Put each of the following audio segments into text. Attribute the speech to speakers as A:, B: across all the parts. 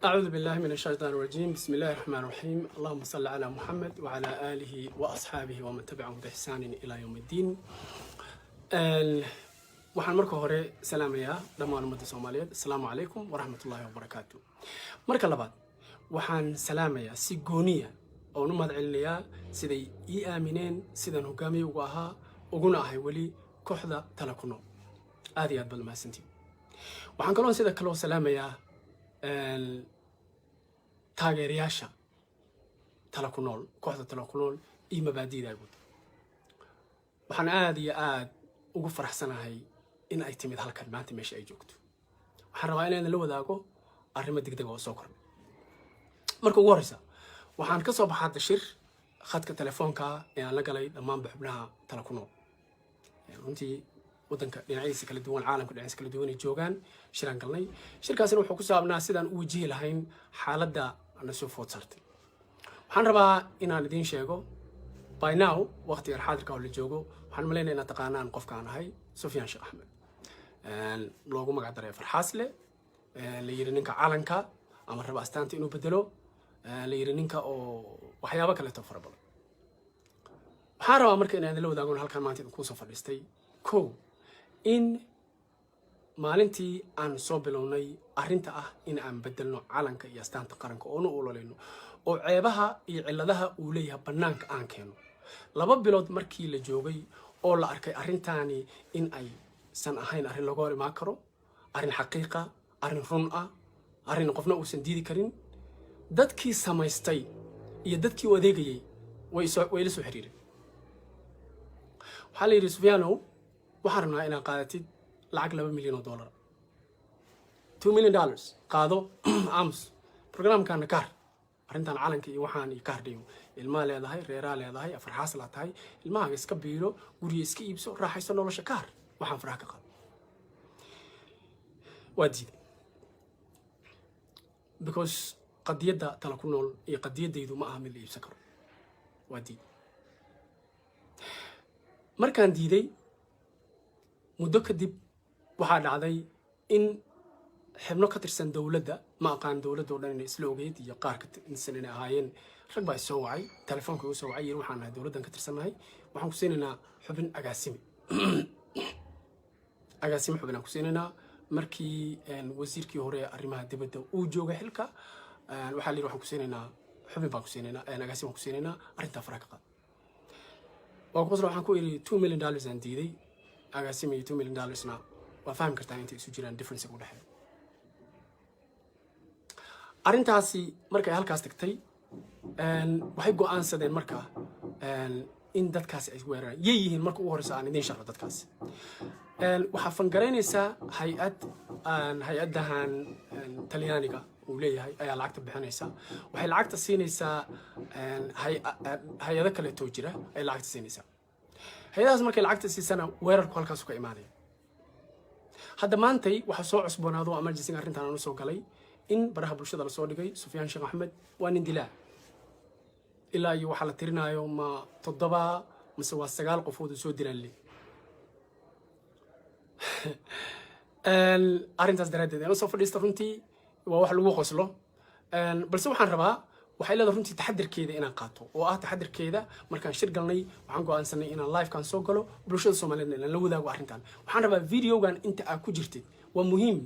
A: أعوذ بالله من الشيطان الرجيم. بسم الله الرحمن الرحيم. اللهم صل على محمد وعلى آله وأصحابه ومن تبعهم بإحسان إلى يوم الدين. waxaan marka hore salaamayaa dhammaan ummadda Soomaaliyeed. Assalaamu calaykum waraxmatullaahi wabarakaatuh. Marka labaad waxaan salaamayaa si gooniya oo u mahadcelinayaa siday ii aamineen sidaan hogaamiye ugu ahaa uguna ahay weli kooxda Tala ku Nool. aad iyo aad baad mahadsantiin. waxaan kaloo sida kale salaamayaa taageerayaasha Tala ku Nool, kooxda Tala ku Nool iyo mabaadi'da guud. waxaan aad iyo aad ugu faraxsanahay in ay timid halkan maanta meesha ay joogto. waxaan rabaa inaan la wadaago arrimo degdeg oo soo kordhay. marka ugu horeysa waxaan ka soo baxay shir khadka telefoonka ee aan la galay dhammaan xubnaha Tala ku Nool. runtii wadanka dhinaciisa kala duwan, caalamka dhinaciisa kala duwan ay joogaan shiraan galnay. shirkaasina wuxuu ku saabnaa sidaan u wajihi lahayn xaaladda aan soo food saartay. waxaan rabaa inaan idin sheego by now waqtiga xaadirka oo la joogo waxaan maleynayaa inaad taqaanaan qofka aan ahay Sufyaan Sheekh Axmed. loogu magac daray Farxaasle, la yiri ninka calanka ama raba astaanta inuu bedelo, la yiri ninka oo waxyaabo kale oo fara badan. waxaan rabaa marka inaan la wadaago halkan maanta ku soo fadhiistay in maalintii aan soo bilownay arrinta ah in aan bedelno calanka iyo astaanta qaranka oo nu ololeyno oo ceebaha iyo ciladaha uu leeyahay banaanka aan keeno. 2 bilood markii la joogay oo la arkay arrintaani in ay san ahayn arrin lagu hor imaan karo, arrin xaqiiqa, arrin run ah, arrin qofna uusan diidi karin, dadkii samaystay iyo dadkii u adeegayay way la soo xiriireen. waxaa la yidhi Sufyaanow waxaan rabnaa inaad qaadatid lacag $2 milyan $2 million qaado ams programkaana kaar arrintan calanka iyo waxaan iyo kaar dhigo ilmaha leedahay, reeraa leedahay, Farxaas la tahay, ilmaha iska biilo, guriga iska iibso, raaxayso nolosha kaar waxaan faraha ka qaado. waa diiday because qadiyadda Tala ku Nool iyo qadiyadaydu ma aha mid la iibsan karo. waa diiday markaan diiday muddo kadib waxaa dhacday in xubno ka tirsan dawladda, ma aqaan dawladda oo dhan inay isla ogeyd iyo qaar ka tirsan inay ahaayeen, rag baa soo wacay, telefoonka igu soo wacay, yiri waxaan nahay dawladdan ka tirsanahay, waxaan ku siinaynaa xubin agaasime xubin aan ku siinaynaa. markii wasiirkii hore arrimaha dibadda uu joogay xilka waxaa la yiri waxaan ku siinaynaa xubin baan ku siinaynaa, agaasime ku siinaynaa, arrinta faraha ka qaad. waxaan ku iri $2 million aan diiday, agaasime iyo $2 million na waa fahmi kartaa inta isu jiraan difference u dhaxeeyo. arrintaasi markay halkaas tagtay waxay go'aansadeen markaa in dadkaasi ay weeraraan yihiin. marka ugu horeysa aan idin sharxo dadkaasi waxaa fangareynaysaa hay-adahan Talyaaniga uu leeyahay ayaa lacagta bixinaysa. waxay lacagta siinaysaa hay-ado kale oo jira ay lacagta siinaysaa. hay-adahaas markay lacagta siisana weerarku halkaas ka imaanaya. hadda maantay waxaa soo cusboonaado emergency arrintan aan soo galay in baraha bulshada la soo dhigay Sufyaan Sheekh Axmed waa nin dilaa. ilaa iyo waxa la tirinayo ma 7 mise waa 9 qofood soo dilaan. arrintaas daraadeed aan soo fadhiistay runtii waa wax lagu qoslo. balse waxaan rabaa waxay leedahay runtii taxadirkeeda inaan qaato oo ah taxadirkeeda markaan shir galnay waxaan go'aansanay inaan live kan soo galo bulshada Soomaaliyeed inaan la wadaago arrintan. waxaan rabaa videogan inta aad ku jirtid waa muhiim,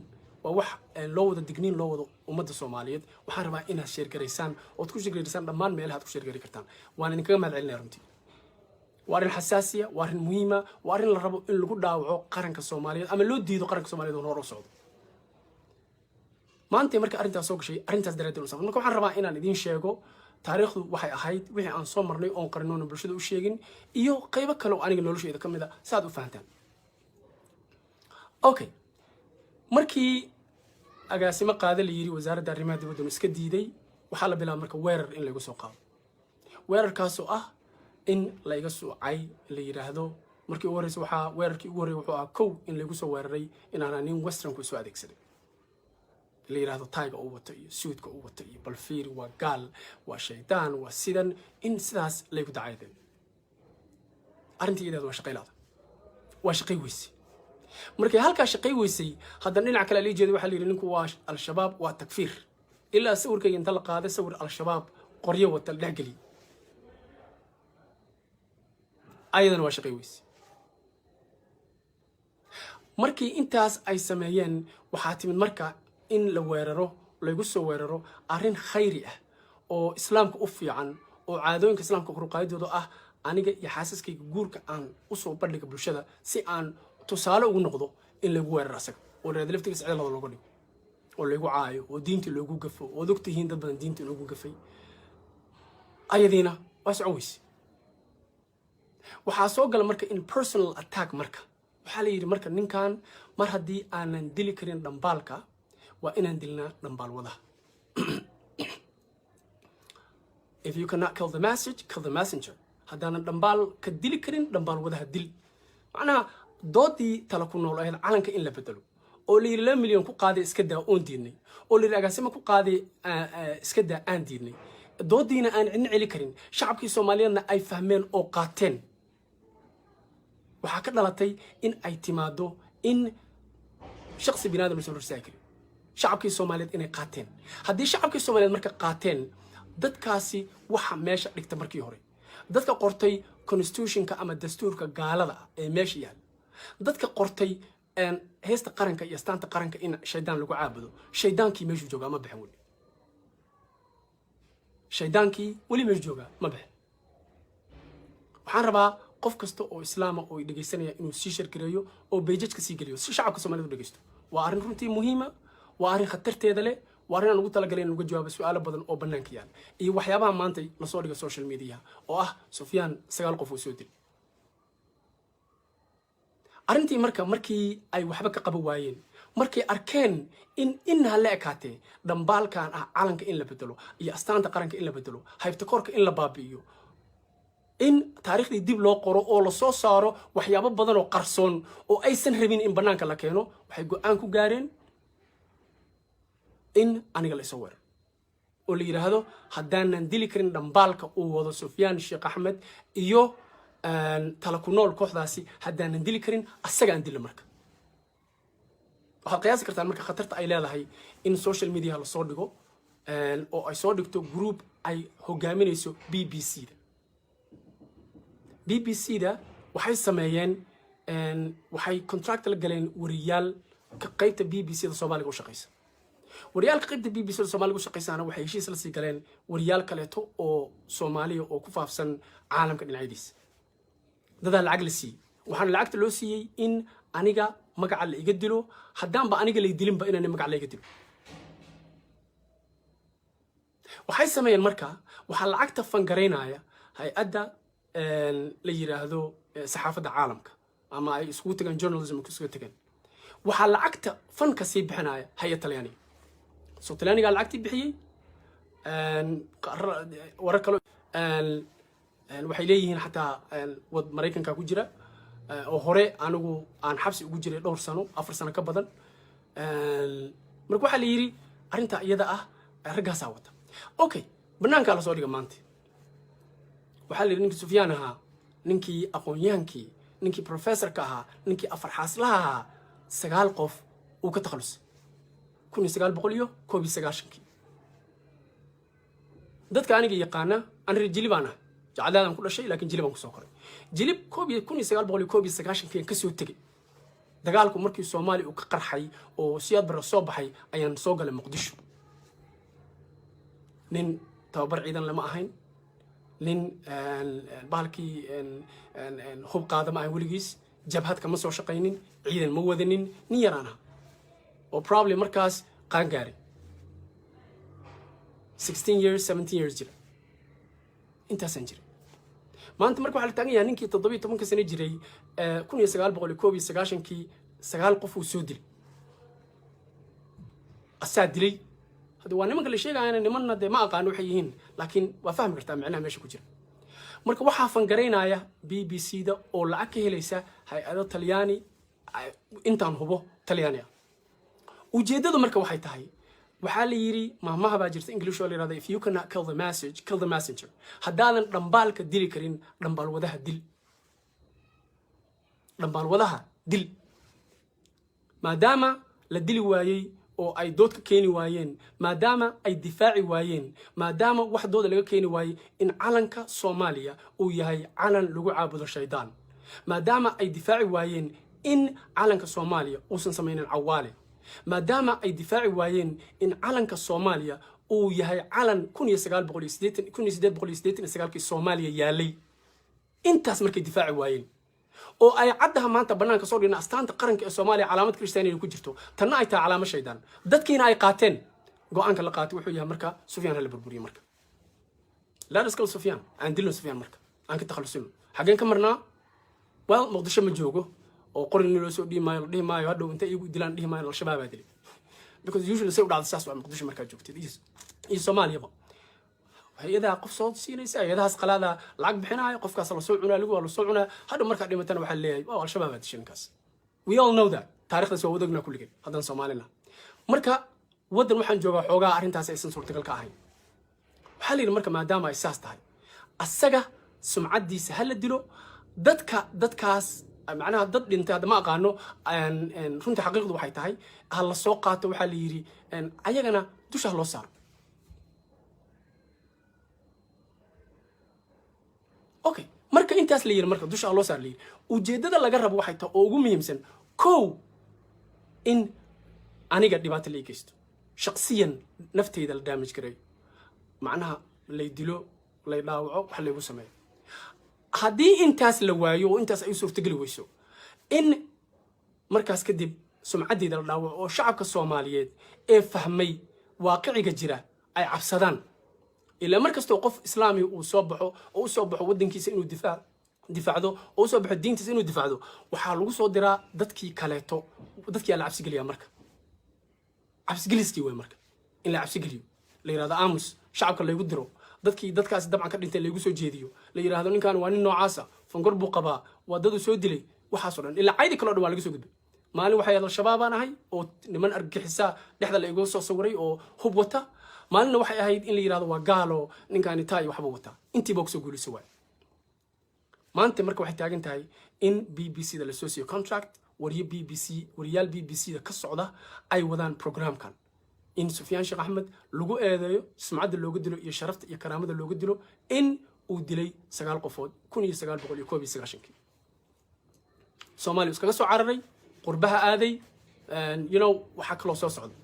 A: waa wax loo wada digniin loo wado ummadda Soomaaliyeed. waxaan rabaa inaad share gareysaan oo ku share gareysaan dhammaan meelaha aad ku share gari kartaan. waan idinkaga mahadcelinayaa runtii. waa arrin xasaasiya, waa arrin muhiima, waa arrin la rabo in lagu dhaawaco qaranka Soomaaliyeed ama loo diido qaranka Soomaaliyeed oo hor u socdo. maanta marka arrintaas soo gashay arrintaas daraadeed marka waxaan rabaa inaan idin sheego taariikhdu waxay ahayd wixii aan soo marnay oo qarinoona bulshada u sheegin iyo qaybo kale oo aniga noloshayda ka mid ah saad u fahantaan. okay markii agaasimo qaada la yiri wasaaradda arrimaha dibadda iska diiday waxaa la bilaabay marka weerar in lagu soo qaado. weerarkaas oo ah in la iga suucay la yiraahdo markii ugu horreysay weerarkii ugu horreeyay wuxuu ahaa in lagu soo weeraray in aan nin western ku soo adeegsaday la yiraahdo tayga uu wato iyo suudka uu wato iyo balfiir waa gaal waa shaydaan waa sidan in sidaas lagu dacayday. arrintii iyada waa shaqay weysay. markay halka shaqay weysay haddana dhinac kale la jeedo waxa la yiri ninku waa al-shabaab waa takfiir ilaa sawirkayga inta la qaaday sawir al-shabaab qoryo wata la dhexgeliyey ayadana waa shaqay weyse markii intaas ay sameeyeen waxaa timid marka in la weeraro lagu soo weeraro arrin khayri ah oo islaamka u fiican oo caadooyinka islaamka koruqaadidooda ah aniga iyo xaasaskayga guurka aan u soo bandhiga bulshada si aan tusaale ugu noqdo in lagu weeraro asaga oo reed laftigiisa cidlada looga dhigo oo lagu caayo oo diinta loogu gafo oo ogtihiin dad badan diinta loogu gafay ayadiina waa socon weyse waxaa soo gala marka in personal attack marka waxaa la yidhi marka ninkan mar haddii aanan dili karin dhambaalka waa inaan dilnaa dhambaal wadaha if you cannot kill the message kill the messenger haddaanan dhambaal ka dili karin dhambaal wadaha dil macnaha doodii tala ku nool ahayd calanka in la bedelo oo la yidhi 2 milyan ku qaaday iska daa oon diidnay oo la yidhi agaasima ku qaaday iska daa aan diidnay doodiina aan cidna celi karin shacabkii soomaaliyeedna ay fahmeen oo qaateen waxaa ka dhalatay in ay timaado in shakhsi binaadam la soo horsaagi karin shacabkii soomaaliyeed inay qaateen haddii shacabkii soomaaliyeed marka qaateen dadkaasi waxa meesha dhigta markii hore dadka qortay constitutionka ama dastuurka gaalada ee meesha yaal dadka qortay heesta qaranka iyo astaanta qaranka in shaydaan lagu caabudo shaydaankii meeshuu joogaa ma bixin weli shaydaankii weli meeshu joogaa ma bixin waxaan rabaa qof kasta oo islaama oo dhegeysanaya inuu sii shargareeyo oo beejajka sii geliyo si shacabka Soomaaliyeed u dhegeysto waa arrin runtii muhiima waa arrin khatarteeda leh waa arrin aan ugu talagalay in uga jawaabo su'aalo badan oo bannaanka yaal iyo waxyaabaha maanta la soo dhigo social media oo ah Sufyaan 9 qof oo soo dilay arrintii markii ay waxba ka qaban waayeen markay arkeen in hal ekaatee dhambaalkan ah calanka in la bedelo iyo astaanta qaranka in la bedelo haybta korka in la baabi'iyo in taariikhdii dib loo qoro oo la soo saaro waxyaabo badan oo qarsoon oo aysan rabin in bannaanka la keeno waxay go'aan ku gaareen in aniga la isoo weero oo la yiraahdo haddaanan dili karin dhambaalka uu wado Sufyaan Sheekh Axmed iyo tala ku nool kooxdaasi haddaanan dili karin asaga aan dilo marka waxaad qiyaasi kartaan marka khatarta ay leedahay in social media la soo dhigo oo ay soo dhigto group ay hogaaminayso BBC-da waxay sameeyeen waxay contract la galeen wariyaal ka qaybta BBC-da Soomaaliga u shaqeysa wariyaalka qaybta BBC-da Soomaaliga u shaqeysana waxay heshiis la sii galeen wariyaal kaleeto oo Soomaaliya oo ku faafsan caalamka dhinacyadiisa dadaa lacag la siiyey waxaana lacagta loo siiyey in aniga magaca la iga dilo haddaanba aniga lay dilinba inaan magaca la iga dilo waxay sameeyeen marka waxaa lacagta fangaraynaya hay-adda la yiraahdo saxaafadda caalamka ama ay iskugu tagaan journalism iskugu tagaan waxaa lacagta fanka sii bixinaya hay-ad talyaaniga soo talyaaniga lacagtii bixiyey warar kale waxay leeyihiin xataa wad Mareykanka ku jira oo hore anigu aan xabsi ugu jiray 2 sano 4 sano ka badan marka waxa la yiri arinta iyada ah ragaasa wata okay banaanka la soo dhiga maanta waxa la yiri ninkii Sufyaan ahaa ninkii aqoon-yahankii ninkii professorka ahaa ninkii afar xaaslaha ahaa 9 qof uu ka takhalusay 1991 dadka aniga yaqaana aan rajilibana jacadaan ku dhashay laakiin jilib aan ku soo koray jilib 1991 ka soo tagay dagaalku markii Soomaali uu ka qarxay oo siyaad bar soo baxay ayaan soo galay Muqdisho nin tababar ciidan lama ahayn nin baalkii hub qaadama ay weligiis jabhad kama soo shaqaynin ciidan ma wadanin nin yaraana oo problem markaas qaan gaaray 16 years 17 years jira intaasan jiray maanta marka waxa la taagan yahay ninkii 17 sano jiray 1991 9 qof uu soo dilay asaa dilay hada waa nimanka la sheegayana nimanna de ma aqaan waxay yihiin laakiin waa fahmi kartaa macnaha meesha ku jira marka waxa fangareynaya BBC-da oo lacag ka helaysa hay-ado Talyaani intaan hubo Talyaaniga ujeedadu marka waxay tahay waxaa la yiri maamaha baa jirta English oo la yiraahdo if you cannot kill the message kill the messenger haddaadan dhambaalka dili karin dhambaal wadaha dil maadaama la dili waayay oo ay dood ka keeni waayeen maadaama ay difaaci waayeen maadaama wax dooda laga keeni waayey in calanka Soomaaliya uu yahay calan lagu caabudo shaydaan maadaama ay difaaci waayeen in calanka Soomaaliya uusan samaynin cawaale maadaama ay difaaci waayeen in calanka Soomaaliya uu yahay calan 1989 Soomaaliya yaalay intaas markay difaaci waayeen oo ay caddaha maanta banaanka soo dhigna astaanta qaranka ee Soomaaliya calaamad Kristaaniga ku jirto tanna ay tahay calaamad shaydaan dadkiina ay qaateen go'aanka la qaatay wuxuu yahay marka Sufyaan hal burburiyo marka la raskal Sufyaan aan dilno Sufyaan marka aan ka takhalusino xageen ka marnaa wal Muqdisho ma joogo oo qorin loo soo dhihi maayo hadhow inta igu dilaan dhihi maayo al-shabaab adili because usually say u dhacdo saas waa Muqdisho marka joogtid iyo Soomaaliya hay'adaha qof soo siinaysa hay'adahaas qalaada lacag bixinaayo qofkaas la soo cunaa lagu soo cunaa hadda marka dhimatana waxa leeyahay oo al-shabaab aad shinkaas we all know that taariikhdaas waa wadagna kulligeen hadan Soomaalina marka wadan waxaan joogaa xoogaa arintaas aysan suurtagal ka ahayn waxa la yiri marka maadaama ay saas tahay asaga sumcadiisa hal dilo dadkaas macnaha dad dhintay hadda ma aqaano runtii xaqiiqdu waxay tahay hal la soo qaato waxa la yiri ayagana dusha loo saaro okay marka intaas la yiri marka dusha loo saar leeyahay ujeedada laga rabo waxay tahay oo ugu muhiimsan koow in aniga dhibaato la igeysto shakhsiyan naftayda la damage garay macnaha la dilo la dhaawaco wax la igu sameeyo haddii intaas la waayo oo intaas ay suurtagali weyso in markaas kadib sumcadeeda la dhaawaco oo shacabka Soomaaliyeed ee fahmay waaqiciga jira ay cabsadaan إلا مركز توقف إسلامي وصبحه وصبحه ودن كيس إنه دفاعه وصبح الدين تس إنه دفاعه وحالو صدرا دتكي كلاته ودتكي على عبس قليا مركز عبس قليسكي وين مركز إلا عبس قليو اللي هذا أمس شعب اللي يقدروا دتكي أسدم عن كرنت اللي يقصوا جديو اللي هذا كان وانين نوعاسة فنقربوا قباء وددوا سودلي وحصلا إلا عادي كل أدوار يقصوا قد مالي وحياة الشباب أنا هاي أو نمن أرجع حسا لحظة اللي يقصوا صوري أو هبوته maalna waxay ahayd in la yiraahdo waa gaalo ninkaani taay waxba wata intii box ugu lisoo waay maanta marka waxay taagan tahay in BBC da la soo siiyo contract wariyaal BBC da ka socda ay wadaan programkan in Sufyaan Sheekh Ahmed lagu eedeeyo sumcada looga dilo iyo sharafta iyo karaamada looga dilo in uu dilay 9 qofood 1991 Soomaaliya iskaga soo cararay qurbaha aaday waxa kale soo socda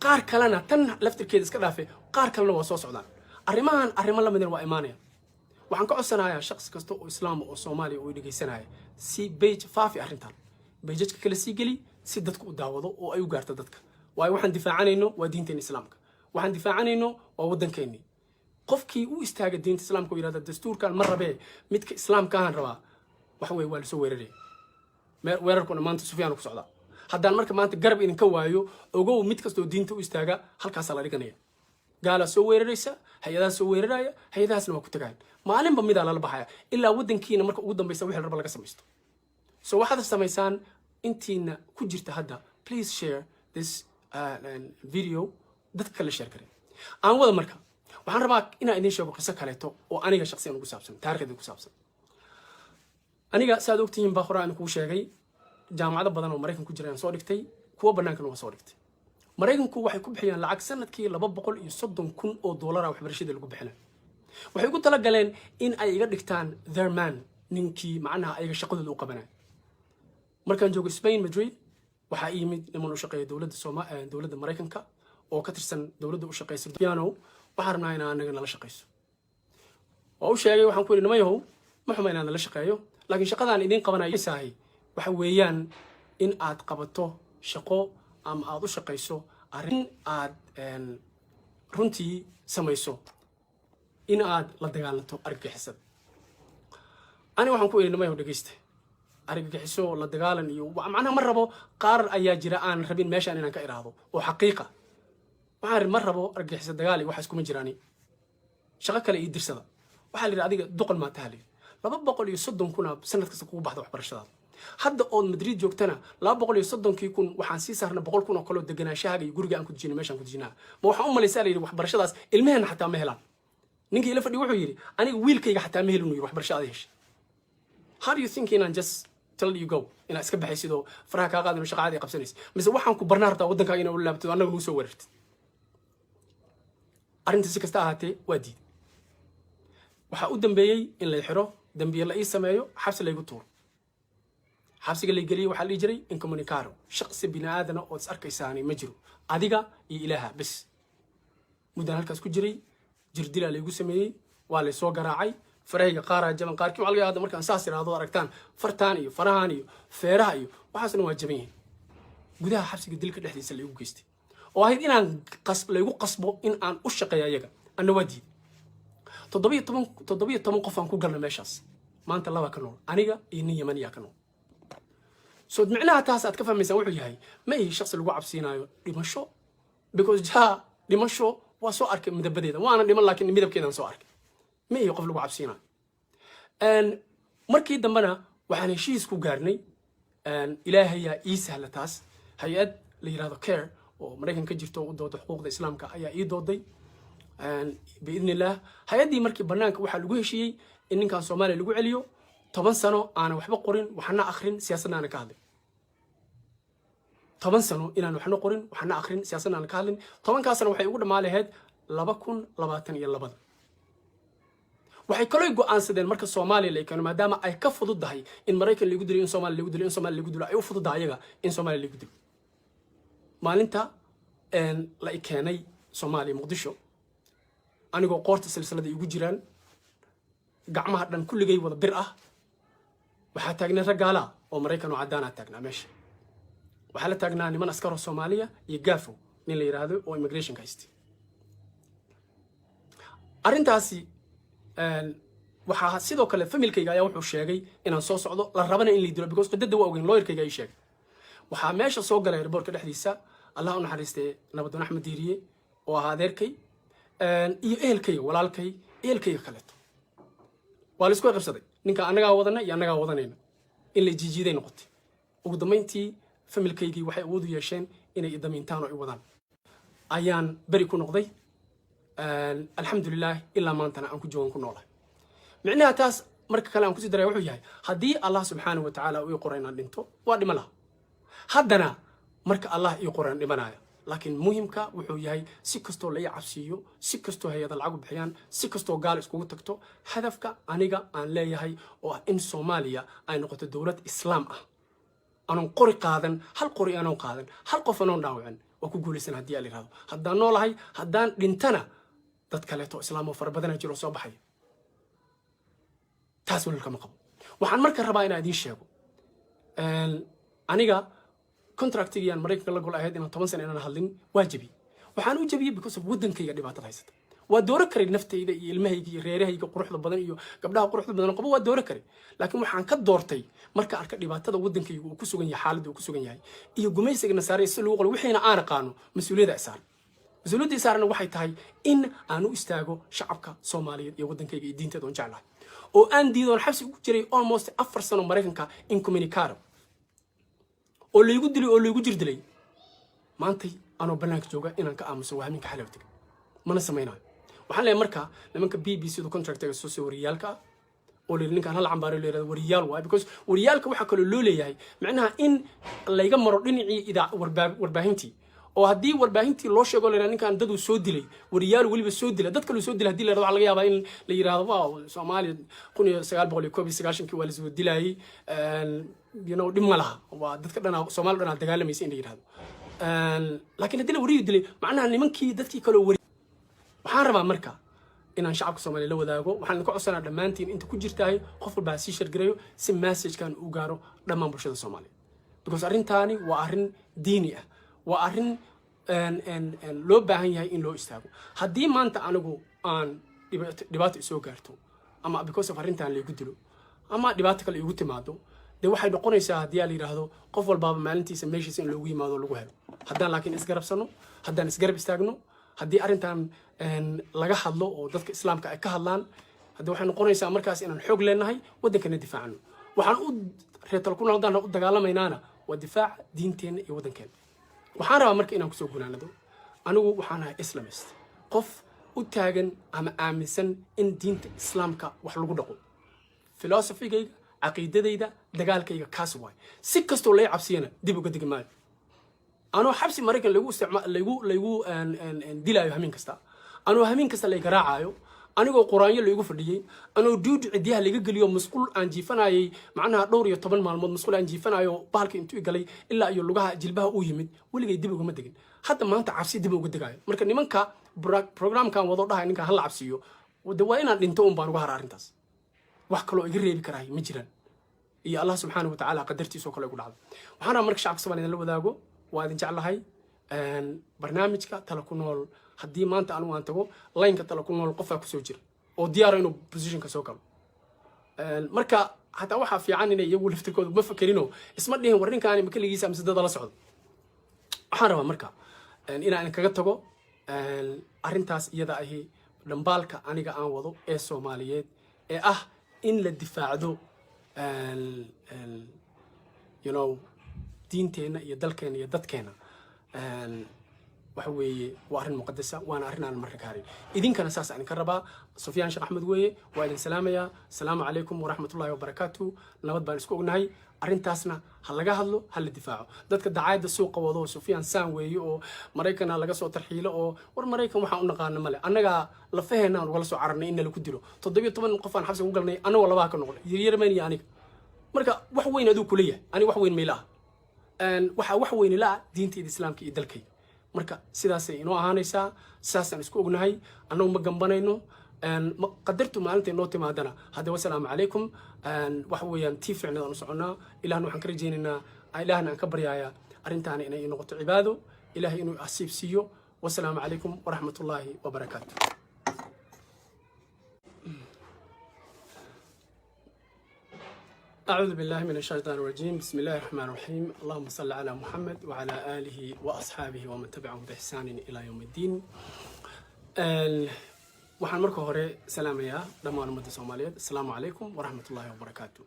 A: qaar kalena tan laftirkeeda iska dhaafay qaar kalena waa soo socdaan arrimo la midna waa iimaanaya waxaan ka codsanayaa shakhsi kasta oo islaam oo Soomaaliya oo dhageysanaya si page faafi arrintan page-ka kala sii gali si dadku u daawado oo ay u gaarto dadka waay waxaan difaacanayno waa diinta islaamka waxaan difaacanayno waa wadankeena qofkii u istaaga diinta islaamka oo yiraahdo dastuurkan ma rabee midka islaamka aan rabaa wax weey waa la soo weeraray weerarkuna maanta Sufyaan ku socdaa haddaan marka maanta garab idinka waayo ogow mid kastoo diinta u istaaga halkaas la dhiganaya gaala soo weeraraysa hay'adaha soo weeraraya hay'adahaasna waa ku tagaan maalinba mid la baxaya ilaa wadankiina marka ugu dambaysa wixii raba laga sameesto soo waxaad sameysaan intiina ku jirta hadda please share this video dadka la share kare aan wada marka waxaan rabaa inaan idin sheego qiso kaleeto oo aniga shakhsiyan ugu saabsan taariikhda ku saabsan aniga saad ogtihiin baa quraan ku sheegay jaamacado badan oo Mareykanku jiraan soo dhigtay kuwa banaankana waa soo dhigtay Mareykanku waxay ku bixiyaan lacag sanadkii $230,000 waxbarashada lagu bixinay waxay ku tala galeen in ay iga dhigtaan their man ninkii macnaha ayaga shaqadooda u qabanay markaan joogo Spain Madrid waxa yimid niman u shaqeeya dawladda Mareykanka oo ka tirsan dawladda u shaqeeysa piano waxa rabnaa in aan naga la shaqeyso oo u sheegay waxaan ku yiri nimayow ma xumaa inaan la shaqeeyo laakiin shaqadaan idin qabanayo saahi waxa weeyaan in aad qabato shaqo ama aad u shaqeyso arrin aad runtii samayso in aad la dagaalanto argagixisada ani waxaan ku eedinay ma dhageysta argagixiso la dagaalan iyo macnaha ma rabo qaar ayaa jira aan rabin meeshaan inaan ka iraado oo xaqiiqa waxaan ma rabo argagixisa dagaal iyo waxa isku ma jiraani shaqo kale ii dirsada waxa la yiraahdaa adiga duqal ma tahay 230,000 sanad kasta kugu baxdo waxbarashada hadda oo Madrid joogtana 230,000 waxaan sii saarna 100,000 oo kale deganaanshaha iyo guriga aan ku dejinay meeshaan ku dejinaa ma waxaan u maleysay leeyahay waxbarashadaas ilmaheena xataa ma helaan ninkii ila fadhi wuxuu yiri aniga wiilkayga xataa ma helin waxbarashada yeeshay how do you think in just tell you go ina iska baxaysido faraha ka qaadino shaqada ay qabsanaysa mise waxaan ku barnaa rabtaa wadankaaga inaa u laabto annaga nuu soo weerartid arrinta si kasta ahaatee waa diiday waxaa u dambeeyey in la xiro dambiye la ii sameeyo xabsi laygu tuuro xabsiga la geliyay waxaa la dhihi jiray incommunicado shaqsi bini aadana oo is arkaysaani ma jiro adiga iyo ilaaha bas muddan halkaas ku jiray jirdila laygu sameeyey waa la soo garaacay farahayga qaaraa jaban qaarkii waxaa laga yaabaa markaan saas iraahdo aragtaan fartaan iyo farahaan iyo feeraha iyo waxaasna waa jaban yihiin gudaha xabsiga dilka dhexdiisa laygu geystay oo ahayd inaan laygu qasbo in aan u shaqeeyo ayaga anna waa diiday 17 qof aan ku galnay meeshaas maanta laba ka nool aniga iyo nin yamaniya ka nool soo macnaha taas aad ka fahmaysaa wuxuu yahay ma ihi shakhsi lagu cabsiinayo dhimasho because dhimasho waa soo arkay midabadeeda waana dhiman laakiin midabkeedan soo arkay ma ihi qof lagu cabsiinayo markii dambena waxaan heshiis ku gaarnay ilaahay yaa ii sahla taas hay-ad la yiraahdo care oo maraykan ka jirto u dooda xuquuqda islaamka ayaa ii dooday باذن الله هيدي مركي برنامج waxa lagu heshiiyay in ninkan Soomaaliya lagu celiyo 10 sano aan waxba qorin waxna akhrin siyaasadna aan ka hadlin 10 sano inaan waxna qorin waxna akhrin siyaasadna aan ka hadlin 10 ka sano waxay ugu dhamaaleed 2022 waxay kale go'aansadeen marka Soomaaliya la keenay maadaama ay ka fududahay in Mareykan lagu dilo in Soomaaliya lagu dilo in Soomaaliya lagu dilo ay u fududahay ayaga in Soomaaliya lagu dilo maalinta la keenay Soomaaliya Muqdisho anigoo qoorta silsilada igu jiraan gacmaha dhan kulligay wada bir ah waxa taagnaa ragaala oo Mareykan oo cadaan ah taagnaa meesha waxa la taagnaa niman askar oo Soomaaliya iyo gaafo nin la yiraahdo oo immigration ka haystay arintaasi waxa sidoo kale familkayga ayaa wuxuu sheegay inaan soo socdo la rabana in la dilo because qadada waa ogeyn lawyerkayga ay sheegay waxa meesha soo galay airportka dhexdiisa Allah u naxariistay Nabadon Axmed Diiriye oo ahaa adeerkay iyo ehelkay walaalkay ehelkay kaleeto waa la isku qabsaday ninka anaga wadana iyo anaga wadanayna in la jijiiday noqotay ugu dambeyntii familkaygii waxay awood u yeesheen inay idamiintaan oo ay wadaan ayaan bari ku noqday alxamdulillah ilaa maantana aan ku joogan ku noolahay micnaha taas marka kale aan ku sii daray wuxuu yahay haddii Allah subxaanahu wa ta'ala uu qoray inaan dhinto waa dhima laha haddana marka Allah ii qoran dhimanaya laakiin muhiimka wuxuu yahay si kastoo la cabsiyo si kastoo hay'adaha lacag bixiyaan si kastoo gaal iskugu tagto hadafka aniga aan leeyahay oo in Soomaaliya ay noqoto dawlad islaam ah aanan qori qaadan hal qori aanan qaadan hal qof aanan dhaawacin oo ku guuleysan hadii ay raado haddaan noolahay haddaan dhintana dad kale to islaam oo farabadan jiro soo baxay taas walka ma qabo waxaan marka rabaa inaan idin sheego aniga contractiga aan Mareykanka la gol ahayd inaan 10 sano inaan hadlin waajibi waxaan u jabiyay because of wadankayga dhibaatada haysata waa dooro karay naftayda iyo ilmahayga iyo reerahayga quruxda badan iyo gabdhaha quruxda badan qabo waa dooro karay laakiin waxaan ka doortay marka arka dhibaatada wadankayga uu ku sugan yahay xaaladda uu ku sugan yahay iyo gumaysiga nasaaray si loo qolo wixiina aan aqaano mas'uuliyadda saarna waxay tahay in aan u istaago shacabka Soomaaliyeed iyo wadankayga iyo diinteeda oo jeclahay oo aan diidoon xabsi ugu jiray almost 4 sano Mareykanka incommunicado oo laygu dilay oo laygu jirdilay maantay anoo banaanka jooga inaan ka aamuso waaminka xalawtiga mana sameeynayo waxaan leeyahay marka nimanka BBC do contractor soo wariyaalka oo leeyahay ninkan hal cambaaro leeyahay wariyaal waa because wariyaalka waxa kale loo leeyahay macnaha in layga maro dhinacii warbaahintii oo haddii warbaahintii loo sheego leeyahay ninkan dad uu soo dilay wariyaal waliba soo dilay dad kale soo dilay hadii la laga yaabaa in la yiraahdo waaw Soomaaliya 1999 waa la soo dilayay dhib ma laha waa dadka dhan Soomaaliya dhan dagaalamaysa in la yiraahdo laakiin hadii la wariyo dilay macnaha nimankii dadkii kale wari waxaan rabaa marka inaan shacabka Soomaaliya la wadaago waxaan ku codsanaa dhamaantiin inta ku jirtaay qof walba si shir gareeyo si message kan u gaaro dhamaan bulshada Soomaaliya because arrintaani waa arrin diini ah waa arrin loo baahan yahay in loo istaago haddii maanta anigu aan dhibaato soo gaarto ama because of arrintan la igu dilo ama dhibaato kale igu timaado de waxay noqonaysaa haddii la yiraahdo qof walba maalintiisa meeshiisa in loogu yimaado lagu helo haddaan laakiin isgarabsano haddaan isgarab istaagno haddii arrintan laga hadlo oo dadka islaamka ay ka hadlaan haddii waxay noqonaysaa markaas inaan xoog leenahay wadankana difaacno waxaan u reetal ku noqdaan u dagaalamaynaana waa difaaca diinteena iyo wadankeena waxaan rabaa marka inaan ku soo gunaanado anigu waxaan ahay islamist qof u taagan ama aaminsan in diinta islaamka wax lagu dhaqo philosophy-gayga caqiidadayda dagaalkayga kaas waay si kastoo lay cabsiyana dib uga degi maayo anoo xabsi maraykan lagu dilaayo hameen kasta anoo hameen kasta lay garaacayo anigoo quraanyo laygu fadhiyay anoo duudi cidiyaha laga geliyo masquul aan jiifanayay macnaha dhowr iyo 10 maalmood masquul aan jiifanayo bahalka intuu galay ilaa iyo lugaha jilbaha uu yimid waligay dib ugama degin hadda maanta cabsi dib uga degayo marka nimanka programkan wado dhahay ninka hal cabsiyo wada waa inaan dhinto un baan uga har arintaas wax kale oo iga reebi karaa ma jiraan iyo Allah subhanahu wa ta'ala qadartiisa kale ugu dhacdo waxaan marka shacabka Soomaaliyeed la wadaago waa idin jeclahay barnaamijka tala ku nool haddii maanta anigu aan tago laynka tala ku nool qofaa kusoo jira oo diyaara inuu positionka soo galo marka hataa waxaa fiican inay iyagu laftirkooda ma fakerino isma dhihin war ninkaani ma keligiisa mise dada la socdo waxaan rabaa marka inaan kaga tago arrintaas iyada ahi dhambaalka aniga aan wado ee Soomaaliyeed ee ah in la difaacdo diinteena iyo dalkeena iyo dadkeena waxa weeye waa arrin muqaddasa waana arrin aan marka kaarin idinkana saas aan ka rabaa Sufyaan Sheekh Axmed weeye waa idin salaamaya salaamu calaykum wa rahmatullahi wa barakaatuh nabad baan isku ognahay arrintaasna ha laga hadlo ha la difaaco dadka dacaayada suuqa wado Sufyaan saan weeye oo Mareykanka laga soo tarxiilo oo war Mareykan waxa u naqaan male annaga la faheena aan wala soo cararnay in la ku dilo 17 qof aan xabsi ugu galnay anagoo laba ka noqday yaryarmeen aniga marka wax weyn aduu ku leeyahay ani wax weyn meelaha waxa wax weyn ila diinteeda islaamka iyo dalkayga marka sidaasay inoo ahaanaysaa sidaasaan isku ognahay annagu ma gambanayno qadartu maalinta inoo timaadana hadda wasalaamu calaykum waxa weeyaan tii fiicnada aan u soconaa ilaahna waxaan ka rajaynaynaa ilaahna aan ka baryaaya arrintaani inay noqoto cibaado ilaahay inuu asiib siiyo wasalaamu calaykum waraxmatullaahi wabarakaatu أعوذ بالله من الشيطان الرجيم بسم الله الرحمن الرحيم اللهم صل على محمد وعلى آله وأصحابه ومن تبعهم بإحسان إلى يوم الدين waxaan marka hore salaamayaa dhammaan ummadda Soomaaliyeed assalaamu calaykum waraxmatullaahi wabarakaatu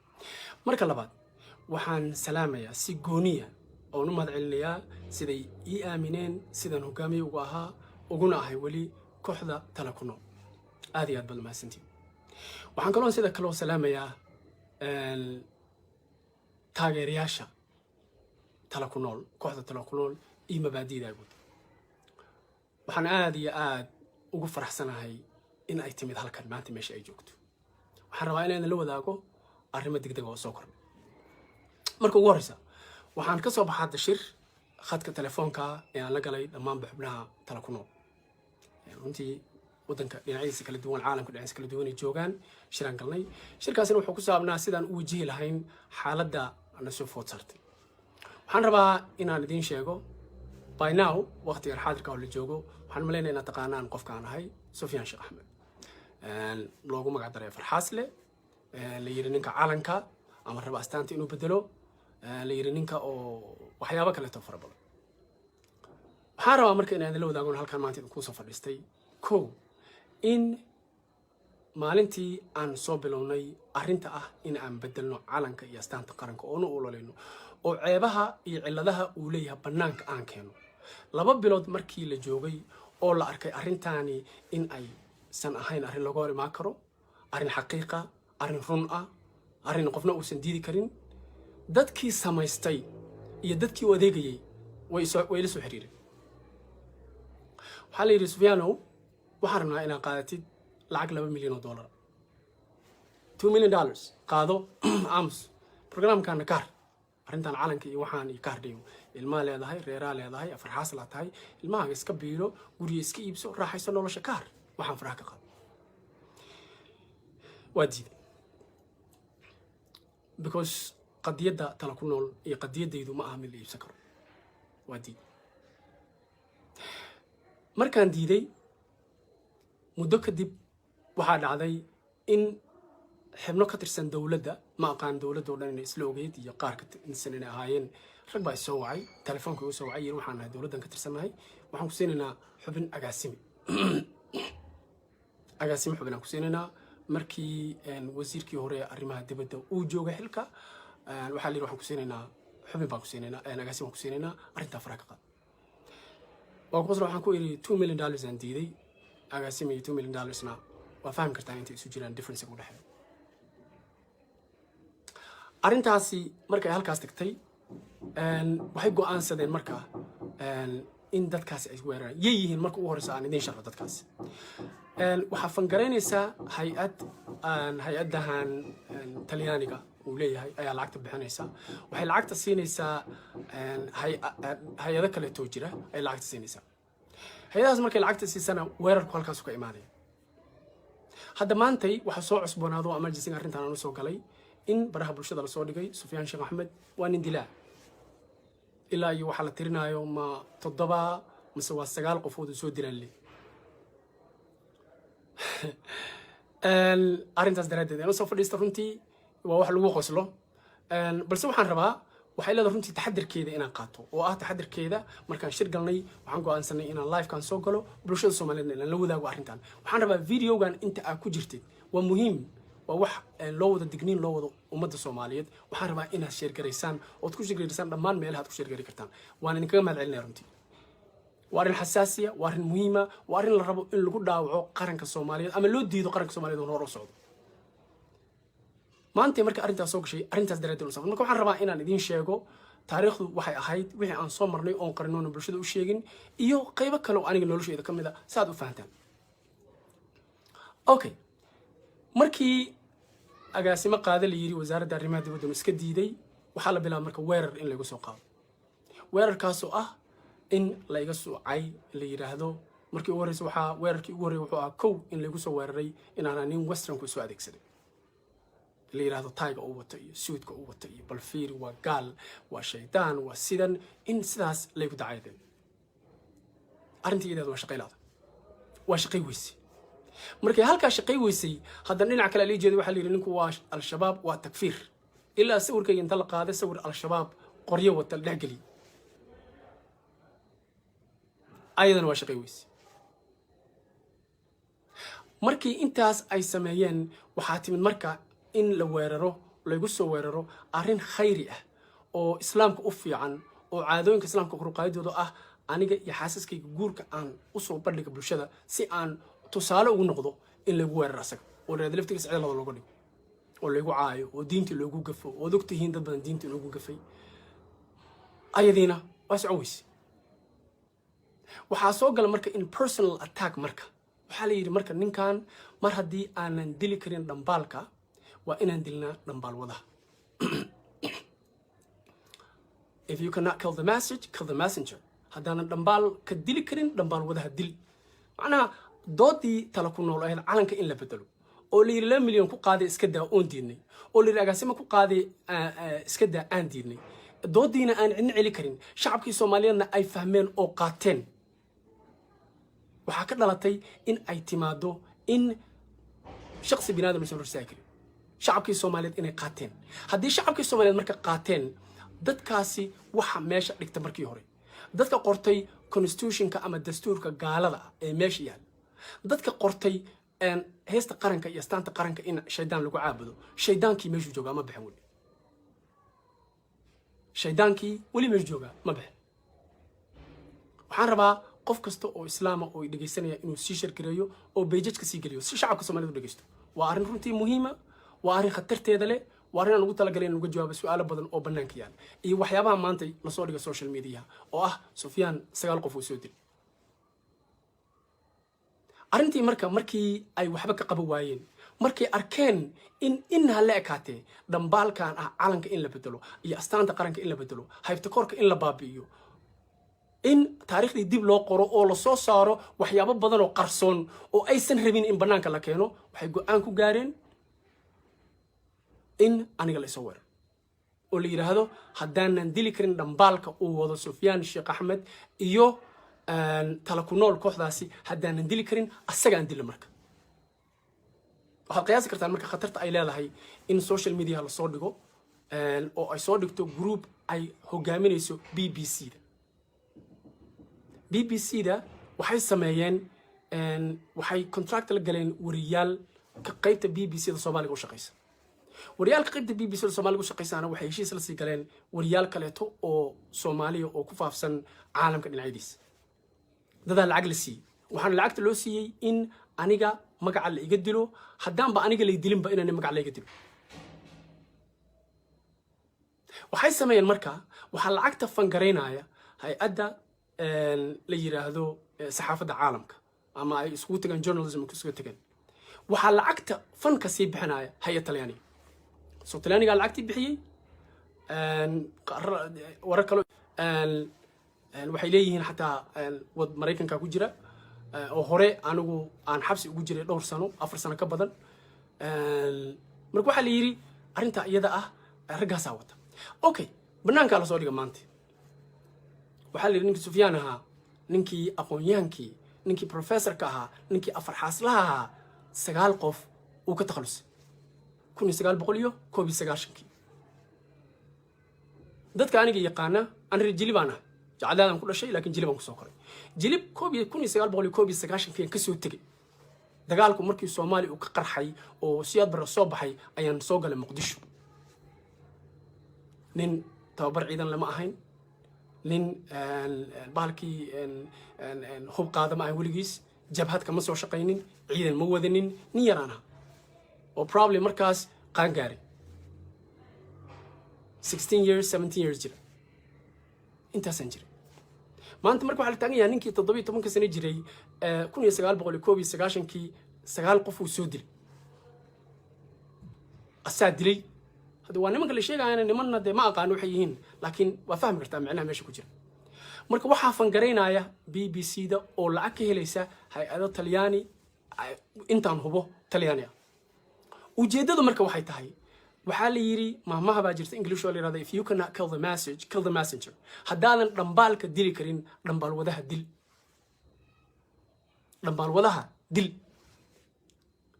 A: marka labaad waxaan salaamayaa si gooniya oo u mahadcelinayaa siday ii aamineen sidaan hogaamiye ugu ahaa uguna ahay weli kooxda tala ku nool aad iyo aad baad mahadsantiin waxaan kaloo sida kale salaamayaa taageerayaasha tala ku nool kooxda tala ku nool iyo mabaadi'da guud waxaan aad iyo aad ugu faraxsanahay in ay timid halkan maanta meesha ay joogto waxaan rabaa inaan la wadaago arrimo degdeg oo soo kordhay marka ugu horeysa waxaan ka soo baxay shir khadka telefoonka ee aan la galay dhammaan xubnaha tala ku nool runtii wadanka dhinaciisa kala duwan caalamka dhinaciisa kala duwan ay joogaan shiraan galnay shirkaasina wuxuu ku saabnaa sidaan u wajihi lahayn xaaladda aan soo food saartay waxaan rabaa inaan idin sheego by now waqtiga xaadirka oo la joogo waxaan maleynayaa inaad taqaanaan qofka aan ahay Sufyaan Sheekh Axmed loogu magac daray farxaasle la yiri ninka calanka ama raba astaanta inuu bedelo la yiri ninka oo waxyaabo kale to fara badan waxaan rabaa marka inaan la wadaago halkan maanta ku soo fadhiistay in maalintii aan soo bilownay arrinta ah in aan bedelno calanka iyo astaanta qaranka oo u ololeyno oo ceebaha iyo ciladaha uu leeyahay banaanka aan keeno 2 bilood markii la joogay oo la arkay arrintaani in ay san ahayn arrin lagu hor imaan karo arrin xaqiiqa arrin run ah arrin qofna uusan diidi karin dadkii samaystay iyo dadkii u adeegayay way la soo xiriireen waxaa la yidhi Sufyaanow waxaan rabnaa inaad qaadatid lacag $2 milyan $2 million qaado aamus programkaana kaar arrintan calanka iyo waxaan iyo kaar dhigo ilmaha leedahay reeraa leedahay farxaas la tahay ilmaha iska biilo guriga iska iibso raaxayso nolosha kaar waxaan faraha ka qaado waadiid because qadiyada tala ku nool iyo qadiyadaydu ma aha mid la iibsan karo waadiid markaan diiday muddo kadib waxaa dhacday in xubno ka tirsan dawladda ma aqaan dawladda oo dhan inay isla ogeyd iyo qaar ka tirsan inay ahaayeen rag baa soo wacay telefoonka igu soo wacay yiri waxaan nahay dawladdan ka tirsanahay waxaan ku siinaynaa xubin agaasimi xubin aan ku siinaynaa markii wasiirkii hore arrimaha dibadda uu joogay xilka waxaa la yiri waxaan ku siinaynaa xubin baan ku siinaynaa agaasimi baan ku siinaynaa arrintaa faraha ka qaad waxaan ku yiri $2 million aan diiday agaasimi $2 million waa fahmi kartaa inta isu jiraan difference u dhaxeeyo arrintaasi markay halkaas tagtay waxay go'aansadeen markaa in dadkaasi ay weeraraan yay yihiin marka ugu horeysa aan idiin sharxo dadkaasi waxaa fangaraynaysaa hay-addahan talyaaniga uu leeyahay ayaa lacagta bixinaysa waxay lacagta siinaysaa hay-ado kaleetoo jira ay lacagta siinaysaa hay-adahaas markay lacagta siisana weerarku halkaasu ka imaanaya hadda maantay waxaa soo cusboonaado emergency arrintan aan usoo galay in baraha bulshada lasoo dhigay Sufyaan Sheekh Axmed waa nin dilaa ilaa iyo waxaa la tirinaayo ma 7 mise waa 9 qofood soo dilaan le arrintaas daraadeed aan soo fadhiista runtii waa wax lagu qoslo balse waxaan rabaa waxay leedahay runtii taxadirkeeda inaan qaato oo ah taxadirkeeda markaan shir galnay waxaan go'aansanay inaan live kan soo galo bulshada Soomaaliyeed inaan la wadaago arrintan waxaan rabaa videogan inta aad ku jirtid waa muhiim waa wax loo wada digniin loo wada ummadda Soomaaliyeed waxaan rabaa inaad share gareysaan oo ku share gareysaan dhammaan meelaha aad ku share gari kartaan waan idinkaga mahadcelinaa runtii waa arrin xasaasiya waa arrin muhiima waa arrin la rabo in lagu dhaawaco qaranka Soomaaliyeed ama loo diido qaranka Soomaaliyeed oo hor u socdo maanta marka arrintaas soo gashay arrintaas daraadeed u safan marka waxaan rabaa inaan idin sheego taariikhdu waxay ahayd wixii aan soo marnay oo qarinoona bulshada u sheegin iyo qaybo kale oo aniga noloshayda kamid ah saad u fahantaan okay markii agaasimo qaade la yiri wasaaradda arrimaha dibadda iska diiday waxa la bilaabay marka weerar in lagu soo qaado weerarkaas oo ah in la iga suucay la yiraahdo markii ugu horreysay waxa weerarkii ugu horreeyay wuxuu kow in lagu soo weeraray in aan nin western ku soo adeegsaday la yiraahdo tayga uu wato iyo suudka uu wato iyo balfiir waa gaal waa shaydaan waa sidan in sidaas lagu dacaydeen arrintii iyada waa shaqay weysay markay halka shaqay weysay haddana dhinac kale la jeeday waxa la yiri ninku waa al-shabaab waa takfiir ilaa sawirkayga inta la qaaday sawir al-shabaab qoryo wata la dhexgeli ayadan waa shaqay weysay markii intaas ay sameeyeen waxaa timid marka in la weeraro lagu soo weeraro arrin khayri ah oo islaamka u fiican oo caadooyinka islaamka qurqaadooda ah aniga iyo xaasaskayga guurka aan u soo bandhiga bulshada si aan tusaale ugu noqdo in lagu weeraro asaga oo reed laftiga sicil looga dhigo oo lagu caayo oo diinta loogu gafo oo dogtihiin dad badan diinta loogu gafay ayadiina waa soo weys waxaa soo gala marka in personal attack marka waxa la yiri marka ninkan mar hadii aanan dili karin dhambaalka waa inaan dilnaa dhambaal wadaha if you cannot kill the message kill the messenger haddaanan dhambaal ka dili karin dhambaal wadaha dil macnaha doodii tala ku nool ahayd calanka in la bedelo oo la yiri 2 milyan ku qaaday iska daa oon diidnay oo la yiri agaasimo ku qaaday iska daa aan diidnay doodiina aan cidna celi karin shacabkii Soomaaliyeedna ay fahmeen oo qaateen waxaa ka dhalatay in ay timaado in shakhsi binaadam soo rsaakay shacabkii Soomaaliyeed inay qaateen haddii shacabkii Soomaaliyeed marka qaateen dadkaasi waxa meesha dhigta markii hore dadka qortay constitutionka ama dastuurka gaalada ee meesha yaal dadka qortay heesta qaranka iyo astaanta qaranka in shaydaan lagu caabudo shaydaankii meeshu jooga ma bixin wali shaydaankii wali meeshu jooga ma bixin waxaan rabaa qof kasta oo islaam ah oo dhageysanaya inuu si shirkireeyo oo beejadka si galiyo si shacabka Soomaaliyeed u dhageysto waa arrin runtii muhiima waa arrin khatarteeda leh waa arrin aan ugu talagalay inaan uga jawaabo su'aalo badan oo banaanka yaal iyo waxyaabaha maanta la soo dhigo social media oo ah Sufyaan 9 qof oo soo dil arrintii markii ay waxba ka qabo waayeen markay arkeen in hal ekaatee dhambaalkan ah calanka in la bedelo iyo astaanta qaranka in la bedelo haybta korka in la baabi'iyo in taariikhdii dib loo qoro oo la soo saaro waxyaabo badan oo qarsoon oo aysan rabin in banaanka la keeno waxay go'aan ku gaareen in aniga la soo weero oo la yiraahdo haddaanan dili karin dhambaalka uu wado Sufyaan Sheekh Axmed iyo tala ku nool kooxdaasi haddaanan dili karin asaga aan dilo marka waxaad qiyaasi kartaan marka khatarta ay leedahay in social media la soo dhigo oo ay soo dhigto group ay hogaaminayso BBC-da waxay sameeyeen waxay contract la galeen wariyaal ka qaybta BBC-da Soomaaliga u shaqeysa wariyaalka qaybta BBC-da Soomaaliga u shaqeysana waxay heshiis la sii galeen wariyaal kaleeto oo Soomaaliya oo ku faafsan caalamka dhinacyadiisa dada lacag la siiyay waxaan lacagta loo siiyay in aniga magaca la iga dilo haddaanba aniga la dilinba inaan magaca la iga dilo waxay sameeyeen marka waxaa lacagta fangaraynaya hay-adda la yiraahdo saxaafadda caalamka ama ay iskugu tagaan journalism iskugu tagaan waxaa lacagta fanka sii bixinaya hay-ad talyaaniga soo talyaaniga lacagtii bixiyey warar kale waxay leeyihiin xataa wad maraykanka ku jira oo hore anigu aan xabsi ugu jiray dhowr sano 4 sano ka badan marka waxaa la yiri arrinta iyada ah ragaasaa wata okay banaanka la soo dhiga maanta waxaa la yiri ninkii Sufyaan ahaa ninkii aqoon-yahankii ninkii professorka ahaa ninkii afar xaaslaha ahaa 9 qof uu ka takhalusay 1991 dadka aniga yaqaana aan reer Jilibaan ah jacadaan ku dhashay laakiin Jilibaan ku soo koray Jilib 1991 ka soo tagay dagaalku markii Soomaali uu ka qarxay oo siyaad bar soo baxay ayaan soo galay Muqdisho nin tababar ciidan lama ahayn nin baalkii hub qaadama aan weligiis jabhad kama soo shaqaynin ciidan ma wadanin nin yaraan ah oo probably markaas qaan gaaray 16 years 17 years jira intaasan jira maanta marka waxaa la taagan yahay ninkii 17 sano jiray 1991 9 qof uu soo dilay asaa dilay hada waa nimanka la sheegayana nimanna de ma aqaan waxay yihiin laakiin waa fahmi kartaa macnaha meesha ku jira marka waxaa fangaraynaya BBC-da oo lacag ka helaysa hay-ado Talyaani intaan hubo Talyaani ujeedadu marka waxay tahay waxaa la yiri maamaha baa jirta English oo la yiraahdo if you cannot kill the message kill the messenger haddaadan dhambaalka dili karin dhambaal wadaha dil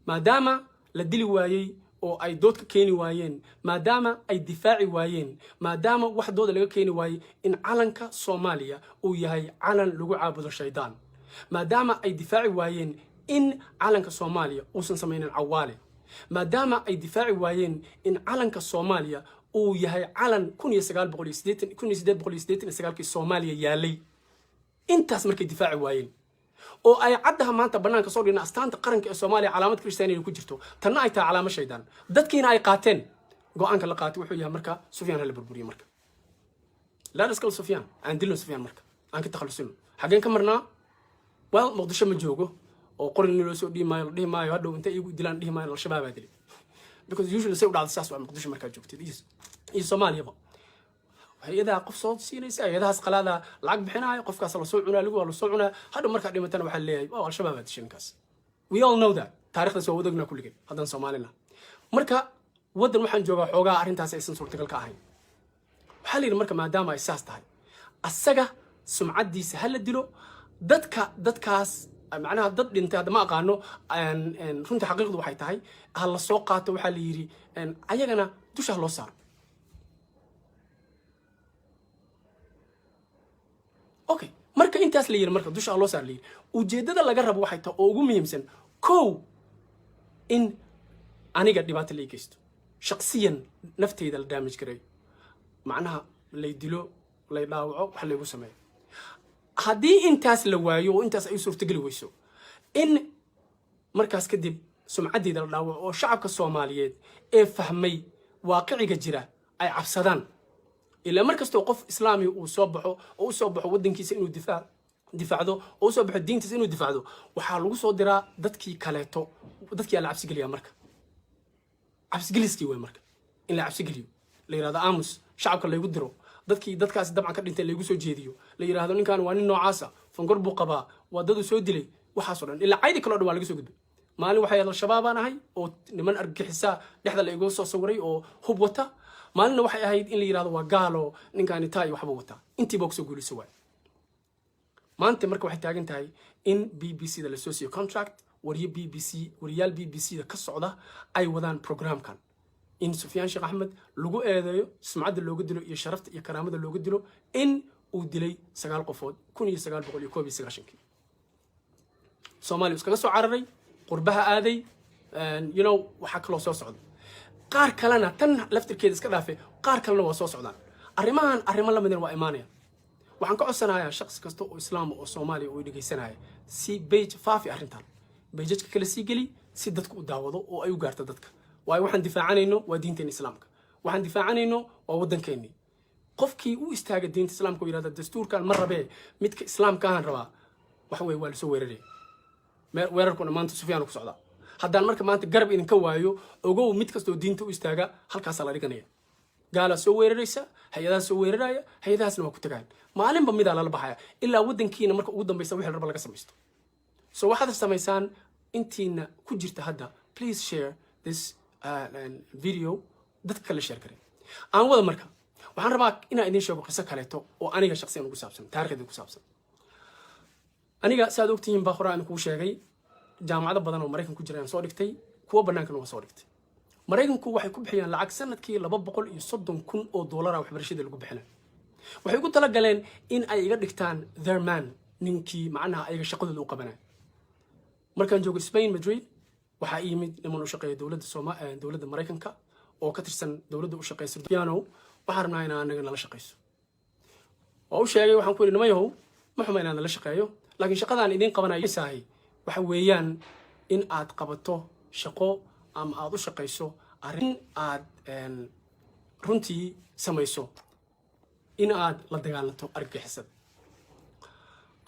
A: maadaama la dili waayey oo ay doodka keeni waayeen maadaama ay difaaci waayeen maadaama wax dooda laga keeni waayey in calanka Soomaaliya uu yahay calan lagu caabudo shaydaan maadaama ay difaaci waayeen in calanka Soomaaliya uusan sameeynin cawaale maadaama ay difaaci waayeen in calanka Soomaaliya uu yahay calan 1989 Soomaaliya yaalay intaas markay difaaci waayeen oo ay caddaha maanta banaanka soo dhigna astaanta qaranka ee Soomaaliya calaamad Kristiyaaniga ku jirto tanna ay tahay calaamad shaydaan dadkiina ay qaateen go'aanka la qaatay wuxuu yahay marka Sufyaan la burburiyo marka la raskal Sufyaan aan dilno Sufyaan marka aan ka takhalusino xageen ka marnaa wal Muqdisho ma joogo oo qorin loo soo dhiimaayo hadhow inta igu dilaan dhiimaayo al-shabaab aa dilay because usually say u dhacdo saas waa Muqdisho marka joogtid iyo Soomaaliya hay-adaha qof soo siinaysa hay-adahaas qalaada lacag bixinaayo qofkaas la soo cunaa la soo cunaa hadhow marka dhimatana waxa leeyahay waa al-shabaab aa dishinkaas we all know that taariikhdaas waa wadagna kulligeen hadan Soomaalina marka wadan waxaan joogaa xoogaa arrintaas aysan suurtagal ka ahayn waxa la yiri marka maadaama ay saas tahay asaga sumcadiisa hal la dilo dadkaas macnaha dad dhintay hadda ma aqaano runta xaqiiqdu waxay tahay hal la soo qaato waxa la yiri ayagana dusha loo saaro okay marka intaas la yiri marka dusha loo saaro la yiri ujeedada laga rabo waxay tahay oo ugu muhiimsan in aniga dhibaato la geysto shakhsiyan naftayda la damage garay macnaha lay dilo lay dhaawaco wax lagu sameeyo haddii intaas la waayo oo intaas ay suurtagali weyso in markaas kadib sumcadeeda la dhaawaco oo shacabka Soomaaliyeed ee fahmay waaqiciga jira ay cabsadaan ila markastoo qof islaami uu soo baxo wadankiisa inuu difaacdo oo soo baxo diintiisa inuu difaacdo waxaa lagu soo diraa dadkii kaleeto dadkii la cabsi geliya marka cabsi geliskii way marka in la cabsi geliyo la yiraahdo aamus shacabka lagu diro dadkaas dabcan ka dhintay lagu soo jeediyo la yiraahdo ninkan waa nin noocaasa fangor buu qabaa wadadu soo dilay waxaas oo dhan ila aydi kala dhawaan laga soo gudbay maalin waxay al-shabaab aan ahay oo niman argixisa dhexda la igu soo sawiray oo hub wata maalin waxay ahayd in la yiraahdo waa gaalo ninkan taay waxba wata intii box guuliso way maanta marka waxay taagan tahay in BBC da la soo siiyo contract wariyaal BBC da ka socda ay wadaan programkan in Sufyaan Sheekh Axmed lagu eedeeyo sumcadda looga dilo iyo sharafta iyo karaamada looga dilo in uu dilay 9 qofood 1991 Soomaaliya iskaga soo cararay qurbaha aaday waxa kale soo socda qaar kalena tan laftirkeeda iska dhaafay qaar kalena waa soo socdaan arrimo la midna waa iimaanaya waxaan ka codsanayaa shakhsi kasta oo islaam oo Soomaaliya oo dhageysanaya si page faafi arrintan page-ka kala sii gali si dadku u daawado oo ay u gaarto dadka waxaan difaacanayno waa diinteena islaamka waxaan difaacanayno waa wadankeena qofkii u istaaga diinta islaamka oo yiraahdo dastuurkan ma rabee midka islaamka aan rabaa waxa weeye waa la soo weeraray weerarkuna maanta Sufyaan ku socda haddaan marka maanta garab idinka waayo ogow mid kastoo diinta u istaaga halkaas la dhiganaya gaala soo weeraraysa hay'adaha soo weeraraya hay'adahaasna waa ku tagaan maalinba mid la baxaya ilaa wadankiina marka ugu dambaysa wixii raba laga samaysto so waxaad samaysaan intiina ku jirta hadda please share this video dad kale share kare aan wada marka waxaan rabaa inaan idin sheego qiso kaleeto oo aniga shakhsiyan ugu saabsan taariikhda ku saabsan aniga saad ogtihiin baa quraan ku sheegay jaamacado badan oo Mareykan ku jiraan soo dhigtay kuwa banaankana waa soo dhigtay Mareykanku waxay ku bixiyaan lacag sanadkii $230,000 waxbarashada lagu bixinay waxay ku tala galeen in ay iga dhigtaan their man ninkii macnaha ayaga shaqadooda u qabanay markaan joogo Spain Madrid waxa yimid niman u shaqeeya dawladda Mareykanka oo ka tirsan dawladda u shaqeeysa piano waxaan rabnaa in aan anaga nala shaqeyso oo u sheegay waxaan ku yiri nimayow ma xumo inaan nala shaqeeyo laakiin shaqadaan idin qabanayo saahay waxa weeyaan in aad qabato shaqo ama aad u shaqeyso arrin aad runtii samayso in aad la dagaalanto argagixisada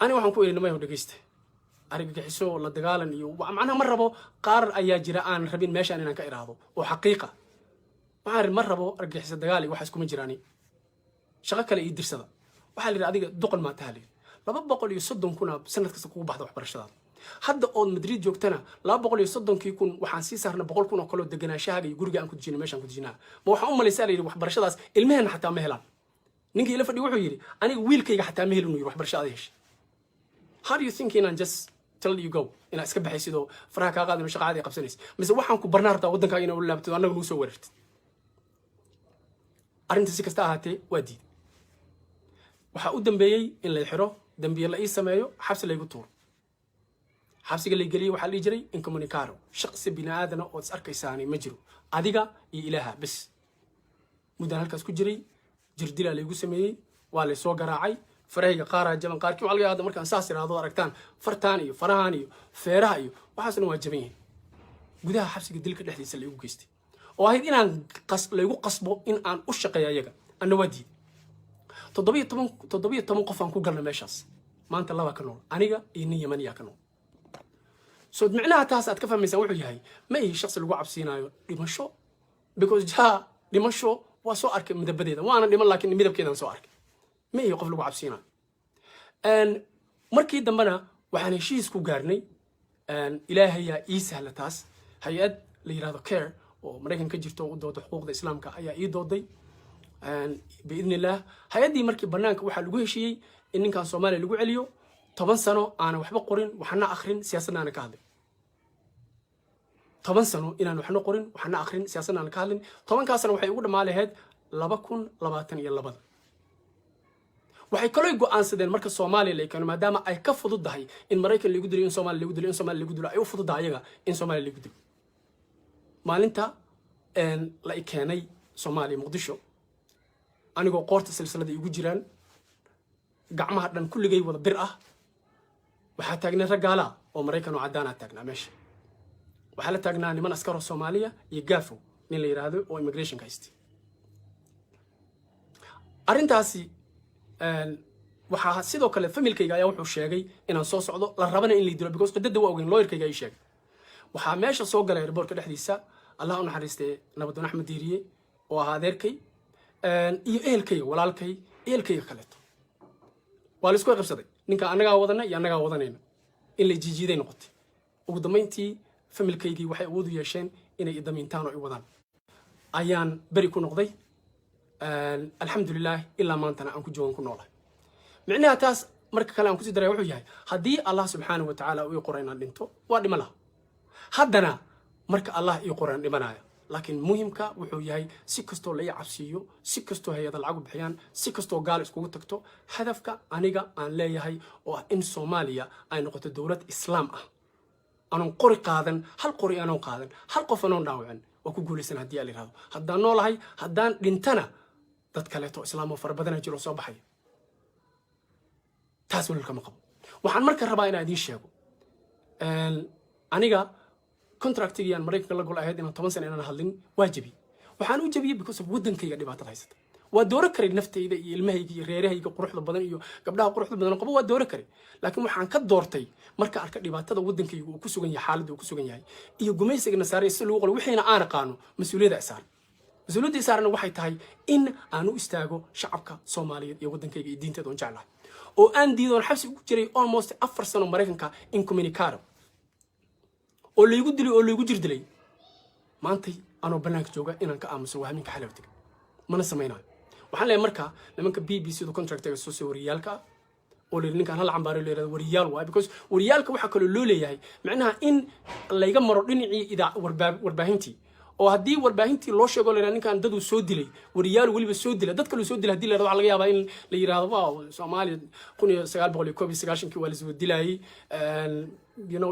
A: ani waxaan ku yiri nimayow dhageysta argagixiso la dagaalan iyo macnaha ma rabo qaar ayaa jira aan rabin meeshaan inaan ka iraado oo xaqiiqa waxaan ma rabo argagixisa dagaal iyo waxa isku ma jiraani shaqo kale ii dirsada waxa la yiraahdaa adiga duqal ma tahay 230,000 sanad kasta kugu baxda waxbarashadaada hadda oo Madrid joogtana 230,000 waxaan sii saarna 100,000 oo kale deganaanshaha iyo guriga aan ku dejinay meeshaan ku dejinaa ma waxaan u maleysay inay waxbarashadaas ilmaheena xataa ma helaan ninkii la fadhiyo wuxuu yiri aniga wiilkayga xataa ma helin waxbarashada yeeshay how do you think in just tell you go ina iska baxaysido faraha ka qaadano shaqada ay qabsanaysa mise waxaan ku barnaartaa wadankaaga inuu laabto anagu noo soo weerartay arrinta si kasta ahaatee waa diid waxa u dambeeyay in la xiro dambiye la ii sameeyo xabsi la igu tuuro xabsiga la geliyay waxa la jiray incommunicado shakhsi bini'aadana oo is arkaysaani ma jiro adiga iyo ilaaha bas mudan halkaas ku jiray jirdila la igu sameeyay waa la soo garaacay farayga qaara jaban qaarkii waxa laga yaabaa markaan saas iraado aragtaan fartaan iyo farahan iyo feeraha iyo waxaasna waa jaban yahay gudaha xabsiga dilka dhexdiisa la igu geystay oo ahayd inaan la igu qasbo in aan u shaqeeyo ayaga anna wadi 17 qof aan ku galnay meeshaas maanta laba ka nool aniga iyo nin Yamaniya ka nool soo macnaha taas aad ka fahmaysaa wuxuu yahay ma ii shakhsi lagu cabsiinayo dhimasho because dhimasho waa soo arkay midabadeeda waana dhiman laakiin midabkeedan soo arkay ma ii qof lagu cabsiinayo markii dambana waxaan heshiis ku gaarnay ilaahay yaa ii sahla taas hay'ad la yiraahdo care oo Mareykan ka jirto oo dooda xuquuqda islaamka ayaa ii dooday باذن الله hay'adii markii banaanka waxa lagu heshiiyay in ninkan Soomaaliya lagu celiyo 10 sano aan waxba qorin waxna akhrin siyaasadana ka hadlin 10 sano inaan waxna qorin waxna akhrin siyaasadana ka hadlin 10 ka sano waxay ugu dhamaaleed 2022 waxay kaloo go'aansadeen marka Soomaaliya la keenay maadaama ay ka fududahay in Mareykan lagu dilo in Soomaaliya lagu dilo in Soomaaliya lagu dilo ay u fududahay ayaga in Soomaaliya lagu dilo maalinta la keenay Soomaaliya Muqdisho anigoo qoorta silsilada igu jiraan gacmaha dhan kulligay wada bir ah waxa taagnaa ragaala oo Mareykan oo cadaan ah taagnaa meesha waxa la taagnaa niman askar oo Soomaaliya iyo gaafo nin la yiraahdo oo immigration ka haystay arintaasi waxa sidoo kale familkayga ayaa wuxuu sheegay inaan soo socdo la rabana in la dilo because qadada waa ogeyn lawyerkayga ay sheegay waxa meesha soo galay airportka dhexdiisa Allah u naxariistay Nabadon Axmed Diiriye oo ahaa adeerkay iyo ehelkayga walaalkay ehelkayga kaleeto waa la isku qabsaday ninka anaga wadana iyo anaga wadanayna in la jijiiday noqotay ugu dambeyntii familkaygii waxay awood u yeesheen inay idamiintaan oo ay wadaan ayaan bari ku noqday alxamdulillah ilaa maantana aan ku joogan ku noolahay micnaha taas marka kale aan ku sii daray wuxuu yahay haddii Allah subxaanahu wa ta'ala uu qoray inaan dhinto waa dhima laha haddana marka Allah ii qoray dhimanaya laakiin muhiimka wuxuu yahay si kastoo la cabsiyo si kastoo hay'ad lacag bixiyaan si kastoo gaal iskugu tagto hadafka aniga aan leeyahay oo in Soomaaliya ay noqoto dawlad islaam ah aanan qori qaadan hal qori aanan qaadan hal qof aanan dhaawacin oo ku guuleysan hadii ay yiraahdo haddaan noolahay haddaan dhintana dad kale to islaam oo farbadana jiro soo baxay taas walka ma qabo waxaan marka rabaa inaan idin sheego aniga contractigiyan Mareykanka la gol ahayd inaan 10 sano inaan hadlin waajibi waxaan u jabiyay because of wadankayga dhibaatada haysata ودورة كري نفتي إذا المهيج ريره قروح البدن قبلها قروح البدن قبل ودورة كري لكن وحن كدورتي مركا أركض لبعض هذا ودن كي وكسوجن يحالد وكسوجن ياي جميس النصارى يسلوا قالوا وحنا أنا قانون مسؤولية إسار مسؤولية إسار أنا واحد تهاي إن أنا استاجو شعبك صومالي يودن كي دين تدون جعله أو أندي دون حبس جري almost أفرسنا مريكان كا إنكمينيكارو أو اللي يقول دلي أو اللي يقول جردلي ما أنتي أنا بناك جوجا إن أنك أمس وهمين كحلوتك ما نسمينا وحنا مركا لما كان BBC دو كونتراكت السوسي وريالكا oo ninkan hal cambaar leeyahay wariyaal waa because wariyaalka waxa kale loo leeyahay macnaha in la iga maro dhinacii ida warbaahintii oo hadii warbaahintii loo sheego leeyahay ninkan dad uu soo dilay wariyaal waliba soo dilay dad kale soo dilay hadii la rabo waxa laga yaabaa in la yiraahdo waaw Soomaaliya 1990 waa la soo dilay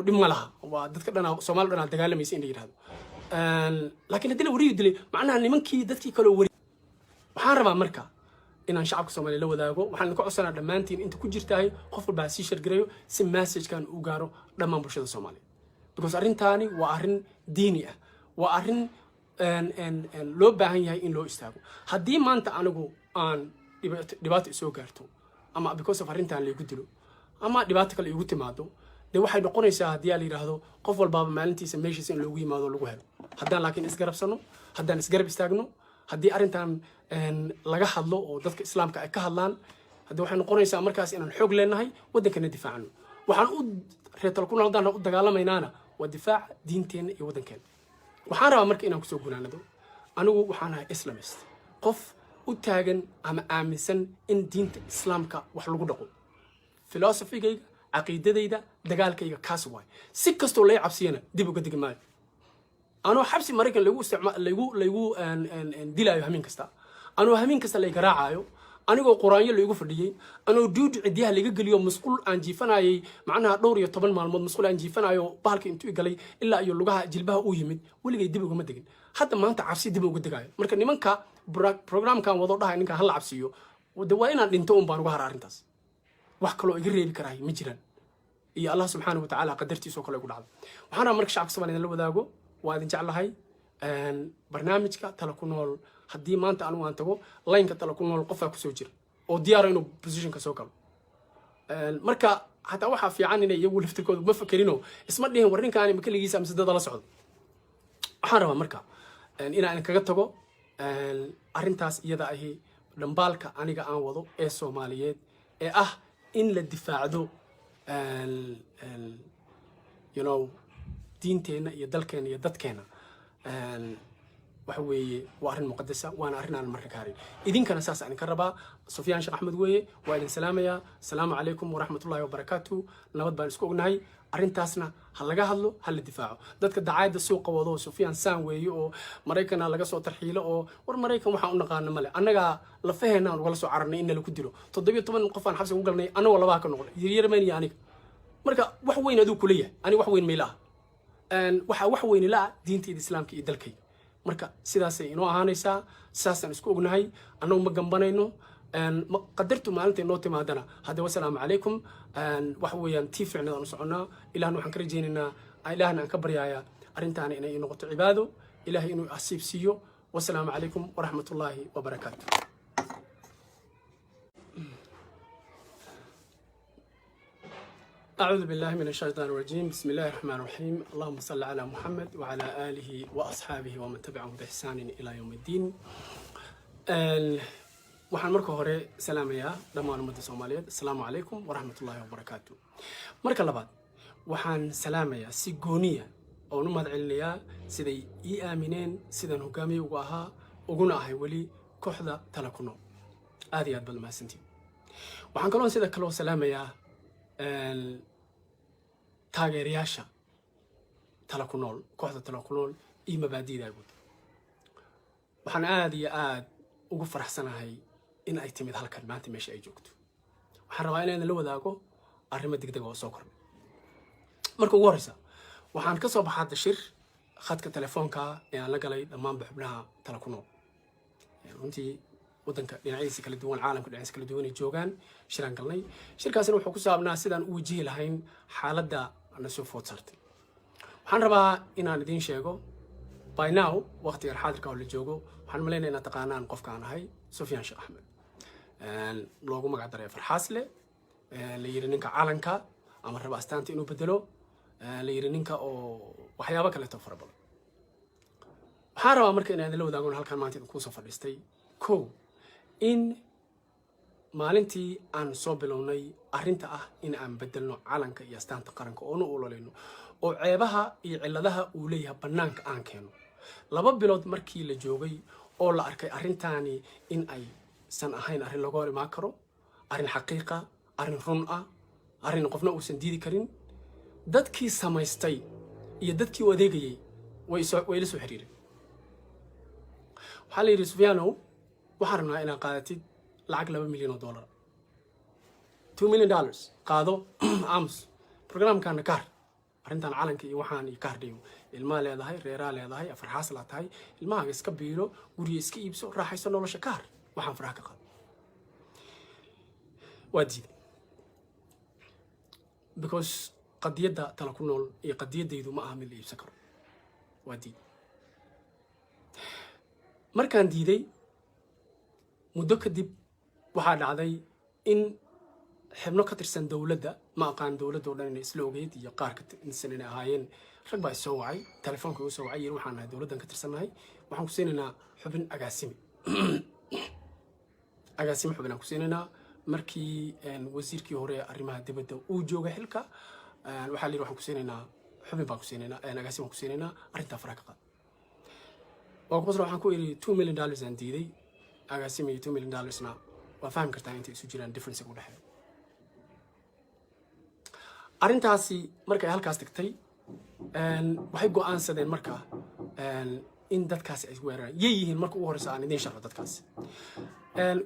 A: dhib ma laha waa dadka dhan Soomaaliya dhan dagaalamaysa in la yiraahdo laakiin hadii la wariyo dilay macnaha nimankii dadkii kale waxaan rabaa markaa inaan shacabka Soomaaliya la wadaago waxaan ku codsanaa dhamaantiin inta ku jirtahay qof walba si shir gareeyo si message kan u gaaro dhamaan bulshada Soomaaliyeed because arrintaani waa arrin diini ah waa arrin loo baahan yahay in loo istaago haddii maanta anigu aan dhibaato soo gaarto ama because of arrintan la igu dilo ama dhibaato kale igu timaado de waxay noqonaysaa haddii la yiraahdo qof walba maalintiisa meeshiisa in loogu yimaado lagu helo haddaan laakiin isgarabsano haddaan isgarab istaagno haddii arrintan laga hadlo oo dadka islaamka ay ka hadlaan haddii waxay noqonaysaa markaas inaan xoog leenahay waddankana difaacno waxaan u reetal ku noqdaan u dagaalamaynana waa difaac diinteena iyo waddankeena waxaan rabaa marka inaan ku soo gunaanado anigu waxaan ahay islamist qof u taagan ama aaminsan in diinta islaamka wax lagu dhaqo philosophy-gayga caqiidadayda dagaalkayga kaas waay si kastoo lay cabsiyana dib uga digi maayo أنا حبسي مريكان ليجو دلايو همين كستا أنا همين كستا لي جراعايو أنا جو قرآن اللي يجو فرديه أنا دود عديها اللي يجي اليوم مسؤول عن جيفناي معناها دوري طبعا مع المسؤول عن جيفنايو بالك أنتوا قالي إلا يلقاها جلبها ويمد واللي جاي دبوا جمدين حتى ما أنت عبسي دبوا جد جاي مركني من كا برنامج كان وضعها إنك هلا عبسيو ودوائنا ننتوم بانوها رارنتاس وحكلو يجري بكراي مجرا يا الله سبحانه وتعالى قدرتي سوكل يقول هذا وحنا مركش عكس سوالين اللي بداقو وادin jeclahay barnaamijka tala ku nool hadii maanta anu aan tago line-ka tala ku nool qof ku soo jira oo diyaar inuu position ka soo galo marka hata waxa fiican inay iyagu laftirkooda ma fakarino isma dhihin warinkaan ma kaligiisa ama sidada la socdo waxaan rabaa marka inaan kaga tago arintaas iyada ahi dhambaalka aniga aan wado ee Soomaaliyeed ee ah in la difaacdo diinteena iyo dalkeena iyo dadkeena waxa weeye waa arrin muqaddasa waana arrin aan marka kaarin idinkana saas aan ka rabaa Sufyaan Sheekh Axmed weeye waa idin salaamaya assalaamu calaykum waraxmatullaahi wabarakaatuh nabad baan isku ognahay arrintaasna ha laga hadlo ha la difaaco dadka dacaayada suuqa wado Sufyaan saan weeye oo Mareykan laga soo tarxiilo oo war Mareykan waxa u naqaan male anaga la faheena aan wala soo cararnay in la ku dilo 17 qof aan xabsi ugu galnay anaga laba ka noqday yiryeermani aniga marka wax weyn aduu kuleeyahay ani wax weyn meelaha waxa wax weyn la diinta islaamka iyo dalkay marka sidaas ay inoo ahaanaysaa saasan isku ognahay annagu ma gambanayno qadartu maalintii noo timaadana hadda wassalaamu calaykum wax weeyaan tii fiicnaan u soconaa ilaahna waxaan ka rajaynaynaa ilaahna aan ka baryaaya arrintaana inay noqoto cibaado ilaahay inuu asiib siiyo wassalaamu calaykum waraxmatullaahi wabarakaatuh أعوذ بالله من الشيطان الرجيم بسم الله الرحمن الرحيم اللهم صل على محمد وعلى آله وأصحابه ومن تبعهم بإحسان إلى يوم الدين waxaan marka hore salaamayaa dhammaan ummadda Soomaaliyeed assalaamu calaykum waraxmatullaahi wabarakaatuh marka labaad waxaan salaamayaa si gooniya oo u mahadcelinayaa siday ii aamineen sidaan hogaamiye ugu ahaa uguna ahay weli kooxda tala ku nool aad iyo aad baad mahadsantiin waxaan kaloo sida kale salaamayaa taageerayaasha tala ku nool kooxda tala ku nool iyo mabaadi'da guud waxaan aad iyo aad ugu faraxsanahay in ay timid halkan maanta meesha ay joogto waxaan rabaa inaan la wadaago arrimo degdeg oo soo kordhay marka ugu horeysa waxaan ka soo baxay shir khadka telefoonka ee aan la galay dhammaan xubnaha tala ku nool runtii waddanka dhinaciisa kala duwan caalamka dhinaciisa kala duwan ay joogaan shiraan galnay shirkaasina wuxuu ku saabnaa sidaan u wajihi lahayn xaaladda na soo food saartay waxaan rabaa inaan idiin sheego by now waqtigan xaadirka oo la joogo waxaan maleynayaa inaad taqaanaan qofkaan ahay Sufyaan Sheekh Axmed loogu magac daray Farxaasle la yiri ninka calanka ama raba astaanta inuu bedelo la yiri ninka oo waxyaabo kale oo fara badan waxaan rabaa marka inaan la wadaago halkan maanta ku soo fadhiistay in maalintii aan soo bilownay arrinta ah in aan bedelno calanka iyo astaanta qaranka oo u ololeyno oo ceebaha iyo ciladaha uu leeyahay banaanka aan keeno 2 bilood markii la joogay oo la arkay arrintaani in ay san ahayn arrin lagu hor imaan karo arrin xaqiiqa arrin run ah arrin qofna uusan diidi karin dadkii samaystay iyo dadkii u adeegayay way la soo xiriireen waxaa la yidhi Sufyaano waxaan rabnaa inaad qaadatid lacag $2 milyan $2 million qaado ams programkaana kaar arrintan calanka iyo waxaan iyo kaardhiyo ilmaha leedahay reeraa leedahay Farxaas la tahay ilmaha iska biilo guriga iska iibso raaxayso nolosha kaar waxaan faraha ka qaado waajid because qadiyada tala ku nool iyo qadiyadaydu ma aha mid la iibsan karo waajid markaan diiday muddo kadib waxaa dhacday in xubno ka tirsan dawladda ma aqaan dawladda oo dhan inay isla ogeyd iyo qaar ka tirsan inay ahaayeen rag baa soo wacay telefoonka uu soo wacay yiri waxaan nahay dawladdan ka tirsanahay waxaan ku siinaynaa xubin agaasimi xubin aan ku siinaynaa markii wasiirkii hore arrimaha dibadda uu joogay xilka waxaa la yiri waxaan ku siinaynaa xubin baan ku siinaynaa agaasimi baan ku siinaynaa arrinta faraha ka qaad waxaan ku iri $2 million aan diiday agaasimi $2 million na waa fahmi kartaa inta isu jiraan difference u dhaxeeyo arrintaasi markay halkaas tagtay waxay go'aansadeen marka in dadkaasi ay weeraraan yihiin marka ugu horeysa aan idin sharxo dadkaasi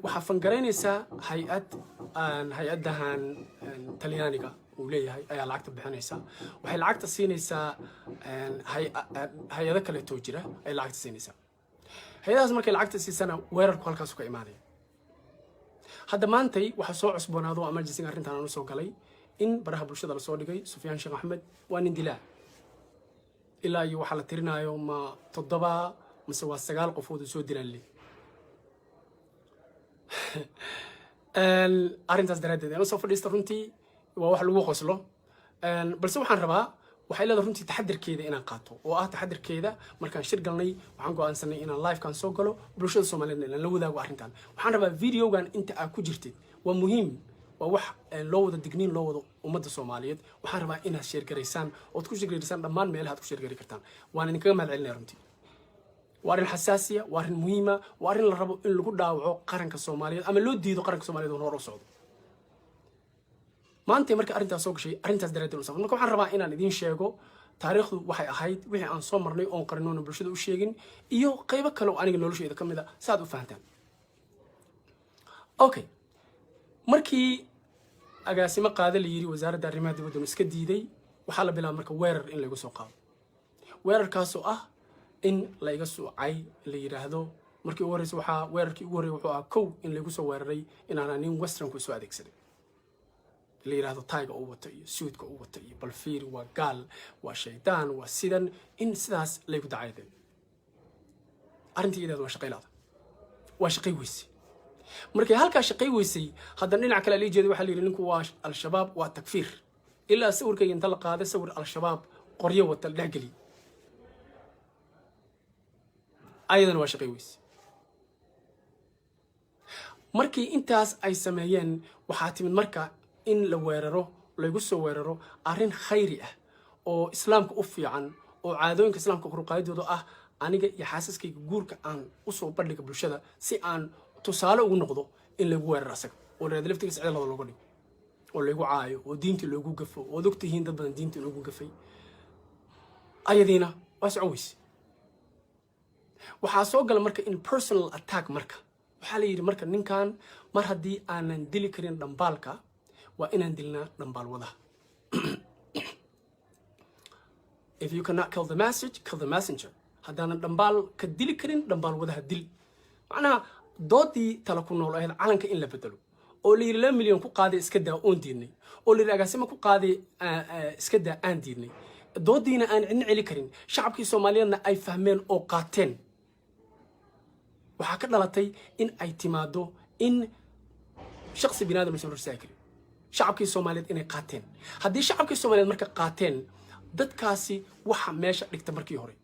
A: waxa fangareynaysa hay'adahan Talyaaniga uu leeyahay ayaa lacagta bixinaysa waxay lacagta siinaysaa hay'ado kale oo jira ay lacagta siinaysaa hay'adahaas markay lacagta siisana weerarku halkaas ka imaanaya hadda maantay waxa soo cusboonaado emergency arrintan aan soo galay in baraha bulshada la soo dhigay Sufyaan Sheekh Axmed waa nin dilaa ilaa iyo waxa la tirinayo ma 7 mise waa 9 qofood oo soo dilaan leh arrintaas daradeed aan soo fadhiista runtii waa wax lagu qoslo balse waxaan rabaa waxay leedahay runtii taxadirkeeda inaan qaato oo ah taxadirkeeda markaan shir galnay waxaan go'aansanay inaan live kan soo galo bulshada Soomaaliyeed inaan la wadaago arrintan waxaan rabaa videogan inta aad ku jirtid waa muhiim waa wax loo wada digniin loo wada ummadda Soomaaliyeed waxaan rabaa inaad share gareysaan oo ku share gareysaan dhammaan meelaha aad ku share gari kartaan waan idinkaga mahadcelinayaa runtii waa arrin xasaasiya waa arrin muhiima waa arrin la rabo in lagu dhaawaco qaranka Soomaaliyeed ama loo diido qaranka Soomaaliyeed oo hor u socdo maanta marka arrintaas soo gashay arrintaas daradeed u sabab marka waxaan rabaa inaan idin sheego taariikhdu waxay ahayd wixii aan soo marnay oo qarinoona bulshada u sheegin iyo qaybo kale oo aniga noloshayda kamid ah saad u fahantaan okay markii agaasimo qaada la yiri wasaaradda arrimaha dibadda iska diiday waxaa la bilaabay marka weerar in lagu soo qaado weerarkaas oo ah in la iga suucay la yiraahdo markii ugu horreysay waxa weerarkii ugu horreeyay wuxuu ahaa in lagu soo weeraray in aan nin western ku soo adeegsaday la yiraahdo tayga uu wato iyo suudka uu wato iyo balfiir waa gaal waa shaydaan waa sidan in sidaas la igu dacayday arrintii waa shaqeylada waa shaqay weysay markii halka shaqay weysay hadan dhinac kale la jeedo waxa la yiri ninku waa al-shabaab waa takfiir ilaa sawirka inta la qaaday sawir al-shabaab qoryo wata la gali ayadan waa shaqay weysay markii intaas ay sameeyeen waxa timid marka in la weeraro lagu soo weeraro arrin khayri ah oo islaamka u fiican oo caadooyinka islaamka qurqaadooda ah aniga iyo xaasaskayga guurka aan u soo bandhiga bulshada si aan tusaale ugu noqdo in lagu weeraro asaga oo la laftigiisa cid laba looga dhigo oo lagu caayo oo diinta loogu gafo oo ogtihiin dad badan diinta loogu gafay ayadiina waa socweys waxaa soo gala marka in personal attack marka waxaa la yiri marka ninkan mar haddii aanan dili karin dhambaalka waa inaan dilnaa dhambaal wadaha if you cannot kill the message kill the messenger haddaanan dhambaal ka dili karin dhambaal wadaha dil macnaha doodii tala ku nool ahayd calanka in la bedelo oo la yiri 2 milyan ku qaaday iska daa oon diidnay oo la yiri agaasimo ku qaaday iska daa aan diidnay doodiina aan cidna celi karin shacabkii Soomaaliyeedna ay fahmeen oo qaateen waxaa ka dhalatay in ay timaado in shakhsi binaadam aysan horsaagi karin shacabkii Soomaaliyeed inay qaateen haddii shacabkii Soomaaliyeed marka qaateen dadkaasi waxa meesha dhigta markii hore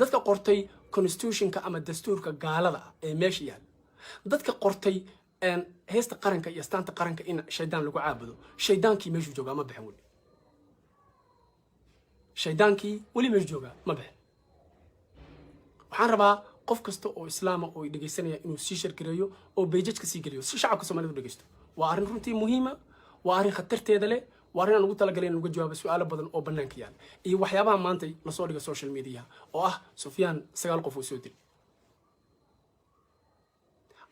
A: dadka qortay constitutionka ama dastuurka gaalada ee meesha yaal dadka qortay heesta qaranka iyo astaanta qaranka in shaydaan lagu caabudo shaydaankii meeshu joogaa ma bixin weli shaydaankii weli meeshu joogaa ma bixin waxaan rabaa qof kasta oo islaama oo dhageysanaya inuu sii shargareeyo oo beejajka sii geliyo si shacabka Soomaaliyeed u dhageysto waa arrin runtii muhiima waa arrin khatarteeda leh waa arrin aan ugu talagalay in uga jawaabo su'aalo badan oo bannaanka yaal iyo waxyaabaha maanta la soo dhiga social media oo ah Sufyaan 9 qof oo soo dilay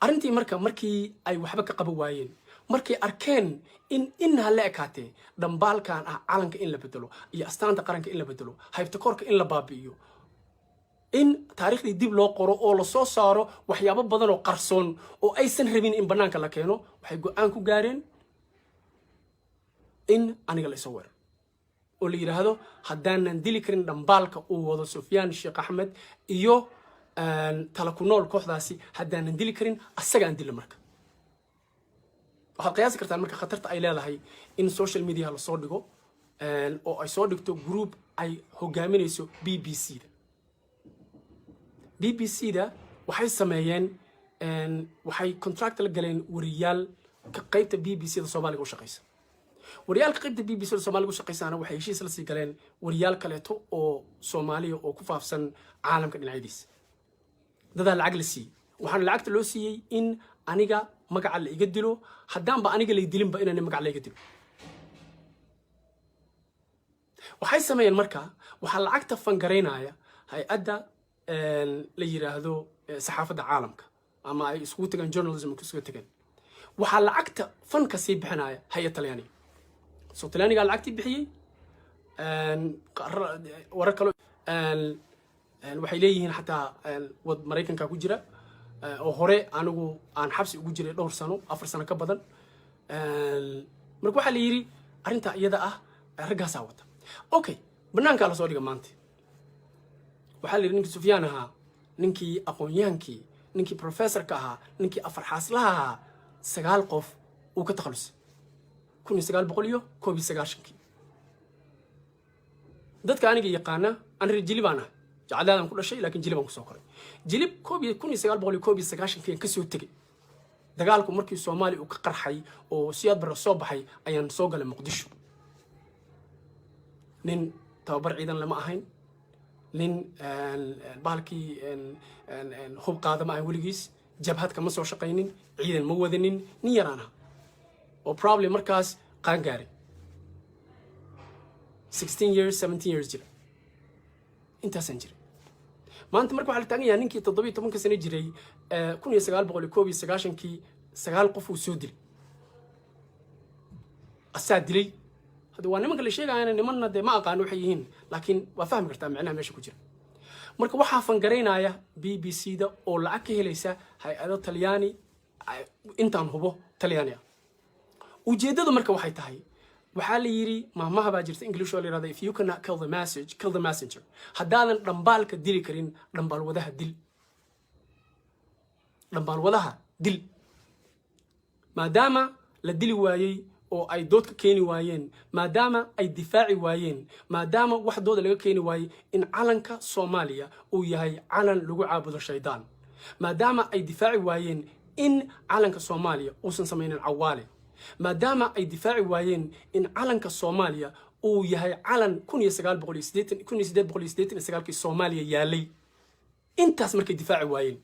A: arrintii markii ay waxba ka qaban waayeen markay arkeen in hal ekaatee dambaalkan ah calanka in la bedelo iyo astaanta qaranka in la bedelo haybta korka in la baabi'iyo in taariikhdii dib loo qoro oo la soo saaro waxyaabo badan oo qarsoon oo aysan rabin in bannaanka la keeno waxay go'aan ku gaareen in aniga la isoo weero oo la yiraahdo haddaanan dili karin dhambaalka uu wado Sufyaan Sheekh Axmed iyo tala ku nool kooxdaasi haddaanan dili karin asaga aan dilo marka waxaad qiyaasi kartaan marka khatarta ay leedahay in social media la soo dhigo oo ay soo dhigto group ay hogaaminayso BBC-da waxay sameeyeen waxay contract la galeen wariyaal ka qaybta BBC-da Soomaaliga u shaqeysa wariyaalka qaybta BBC-da Soomaaliga u shaqeysana waxay heshiis la sii galeen wariyaal kaleeto oo Soomaaliya oo ku faafsan caalamka dhinacyadiisa dadaa lacag la siiyey waxaana lacagta loo siiyey in aniga magaca la iga dilo haddaanba aniga lay dilinba inaan magac la iga dilo waxay sameeyeen marka waxaa lacagta fangaraynaya hay-adda la yiraahdo saxaafadda caalamka ama ay isugu tagaan journalism isugu tagaan waxaa lacagta fanka sii bixinaya hay-ad Talyaaniga soo Talyaaniga lacagtii bixiyey warar kale waxay leeyihiin xataa wad Mareykanka ku jira oo hore anigu aan xabsi ugu jiray dhowr sano 4 sano ka badan marka waxa la yiri arinta iyada ah ragaasa wata okay banaanka la soo dhiga maanta waxa la yiri ninkii Sufyaan ahaa ninkii aqoon-yahankii ninkii professorka ahaa ninkii afar xaaslaha ahaa 9 qof uu ka takhalusay 1991 dadka aniga yaqaana aan rajili baan ahay jacadadan ku dhashay laakiin jilib aan ku soo koray jilib 1991 ka soo tagay dagaalku markii Soomaaliya uu ka qarxay oo Siyaad Barre soo baxay ayaan soo galay Muqdisho nin tababar ciidan lama ahayn nin baalkii hub qaadama aan weligiis jabhad kama soo shaqaynin ciidan ma wadanin nin yaraan ah oo problem markaas qaan gaaray 16 years 17 years jira intaasan jira maanta marka waxa la taagan yahay ninkii 17 sano jiray 1991kii 9 qof uu soo dilay asaa dilay hada waa nimanka la sheegayana nimanna de ma aqaan waxay yihiin laakiin waa fahmi kartaa macnaha meesha ku jira marka waxaa fangaraynaya BBC-da oo lacag ka helaysa hay-ado Talyaani intaan hubo Talyaani ujeedadu marka waxay tahay waxaa la yiri maamaha baa jirta English oo la yiraahdo if you cannot kill the message kill the messenger haddaadan dhambaalka dili karin dhambaal wadaha dil maadaama la dili waayey oo ay doodka keeni waayeen maadaama ay difaaci waayeen maadaama wax dooda laga keeni waayey in calanka Soomaaliya uu yahay calan lagu caabudo shaydaan maadaama ay difaaci waayeen in calanka Soomaaliya uusan samaynin cawaale maadaama ay difaaci waayeen in calanka Soomaaliya uu yahay calan 1989 Soomaaliya yaalay intaas markay difaaci waayeen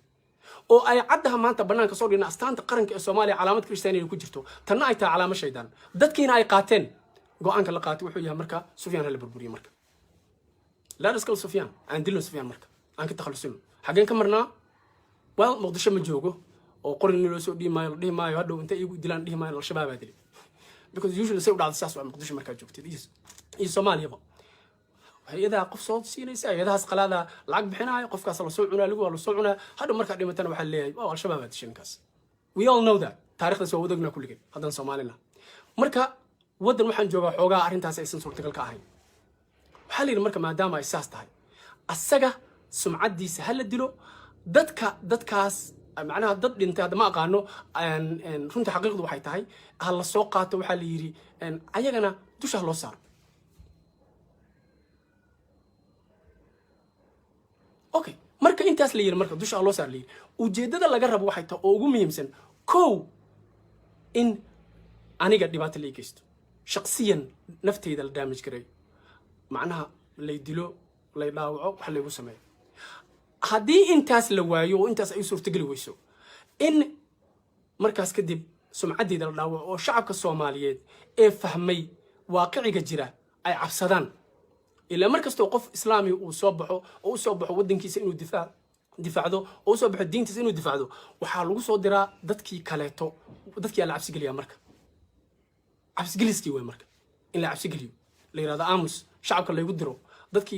A: oo ay caddaha maanta banaanka soo dhigna astaanta qaranka ee Soomaaliya calaamad Kristiyaaniga ku jirto tanna ay tahay calaamad shaydaan dadkiina ay qaateen go'aanka la qaatay wuxuu yahay marka Sufyaan la burburiyo marka la iskal Sufyaan aan dilno Sufyaan marka aan ka takhalusino xageen ka marnaa well Muqdisho ma joogo oo qorin loo soo dhiimaayo hadhow inta igu dilaan dhiimaayo al-shabaab aad dilay because usually say u dhacdo saas waa Muqdisho marka joogtid iyo Soomaaliya hay'adaha qof soo siinaysa hay'adahaas qalaada lacag bixinaayo qofkaas la soo cunaa lagu la soo cunaa hadhow marka dhimatana waxa leeyahay waa al-shabaab aad dishinkaas we all know that taariikhda soo wadagna kulligeen haddaan Soomaalina marka wadan waxaan joogaa xoogaa arrintaas aysan suurtagal ka ahayn waxaa la yidhi marka maadaama ay saas tahay asaga sumcaddiisa ha la dilo dadkaas macnaha dad dhintay hadda ma aqaano runtii xaqiiqdu waxay tahay ha la soo qaato waxaa la yidhi ayagana dusha ha loo saaro okay marka intaas la yidhi marka dusha ha loo saaro la yidhi ujeeddada laga rabo waxay tahay oo ugu muhiimsan kow in aniga dhibaato la ii geysto shaqsiyan nafteyda la damage gareeyo macnaha lay dilo lay dhaawaco wax laygu sameeyo haddii intaas la waayo oo intaas ay suurtageli weyso in markaas kadib sumcaddeyda la dhaawaco oo shacabka soomaaliyeed ee fahmay waaqiciga jira ay cabsadaan ilaa mar kastoo qof islaami uu soo baxo oo u soo baxo waddankiisa inuu difaacdo oo u soo baxo diintiisa inuu difaacdo waxaa lagu soo diraa dadkii kaleeto dadkii aa la cabsigeliyaa marka cabsigeliskii way marka in la cabsigeliyo la yidhahdo aamus shacabka laygu diro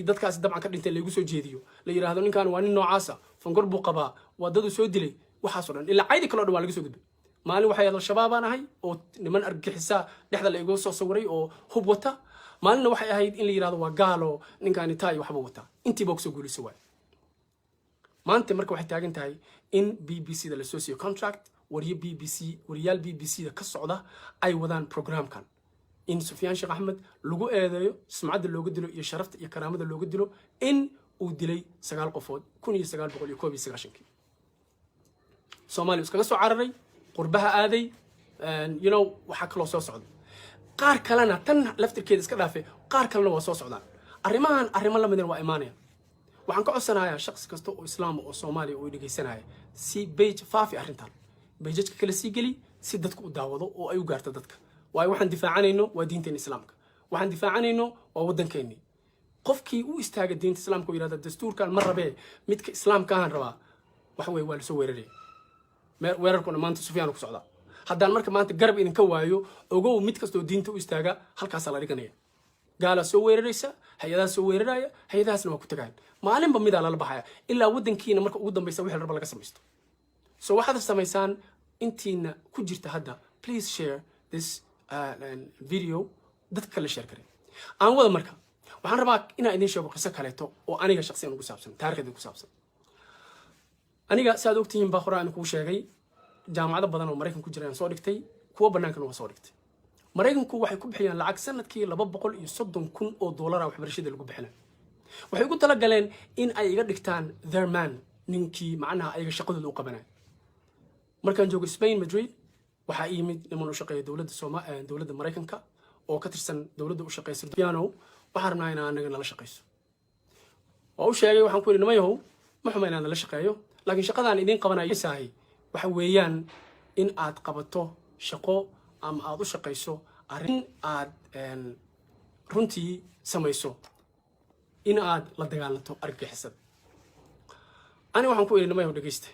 A: dadkaasi dabcan ka dhintay laygu soo jeediyo la yidhaahdo ninkan waa nin noocaasa fangor buu qabaa waa daduu soo dilay waxaasoo dhan ilaa caydi kaloo dhan waa laga soo gudbay maalin waxay al-shabaabaan ahay oo niman argagixisaa dhexda la igu soo sawiray oo hub wata maalinna waxay ahayd in la yidhahdo waa gaalo ninkaani taa iyo waxba wata intiiba kusoo guulayso waay maanta marka waxay taagan tahay in BBC da lasoo siiyo contract wariyaal BBC da ka socda ay wadaan programkan in Sufyaan Sheekh Axmed lagu eedeeyo sumcadda looga dilo iyo sharafta iyo karaamada looga dilo in uu dilay 9 qofood 1991 Soomaaliya iskaga soo cararay qurbaha aaday waxa kaloo soo socda qaar kalena tan laftirkeeda iska dhaafay qaar kalena waa soo socdaan arrimo la midna waa imaanaya waxaan ka codsanayaa shakhsi kasta oo islaam oo Soomaaliya oo dhageysanaya si page faafi arrintan page-ka kala sii gali si dadku u daawado oo ay u gaarto dadka waayo waxaan difaacanayno waa diinta islaamka waxaan difaacanayno waa waddankeeni qofkii u istaaga diinta islaamka oo yiraahdo dastuurkan ma rabee midka islaamka aan rabaa wax way waa la soo weeraray weerarkuna maanta Sufyaan ku socda haddaan marka maanta garab idinka waayo ogow mid kastoo diinta u istaaga halkaas la dhiganaya gaala soo weeraraysa hay'adaha soo weeraraya hay'adahaasna waa ku tagaan maalinba mid la baxaya ilaa waddankiina marka ugu dambaysa wixii raba laga samaysto so waxaad samaysaan intiina ku jirta hadda please share this video dadka kale share kare aan wada marka waxaan rabaa inaan idin sheego qiso kaleeto oo aniga shakhsiyan ugu saabsan taariikhda ku saabsan aniga saad ogtihiin baa quraan ku sheegay jaamacado badan oo Mareykan ku jiraan soo dhigtay kuwa banaankan waa soo dhigtay Mareykanku waxay ku bixiyaan lacag sanadkii $230,000 waxbarashada lagu bixinay waxay ugu tala galeen in ay iga dhigtaan their man ninkii macnaha ayaga shaqadooda u qabanay markaan joogo Spain Madrid waxa yimid niman u shaqeeya dawladda Mareykanka oo ka tirsan dawladda u shaqeeysa piano waxaan rabnaa in anaga nala shaqeyso oo u sheegay waxaan ku yiri nimayow ma xumayna nala shaqeeyo laakiin shaqadaan idin qabanayo saahi waxa weeyaan in aad qabato shaqo ama aad u shaqeyso arrin aad runtii samayso in aad la dagaalanto argagixisada ani waxaan ku yiri nimayow dhageysta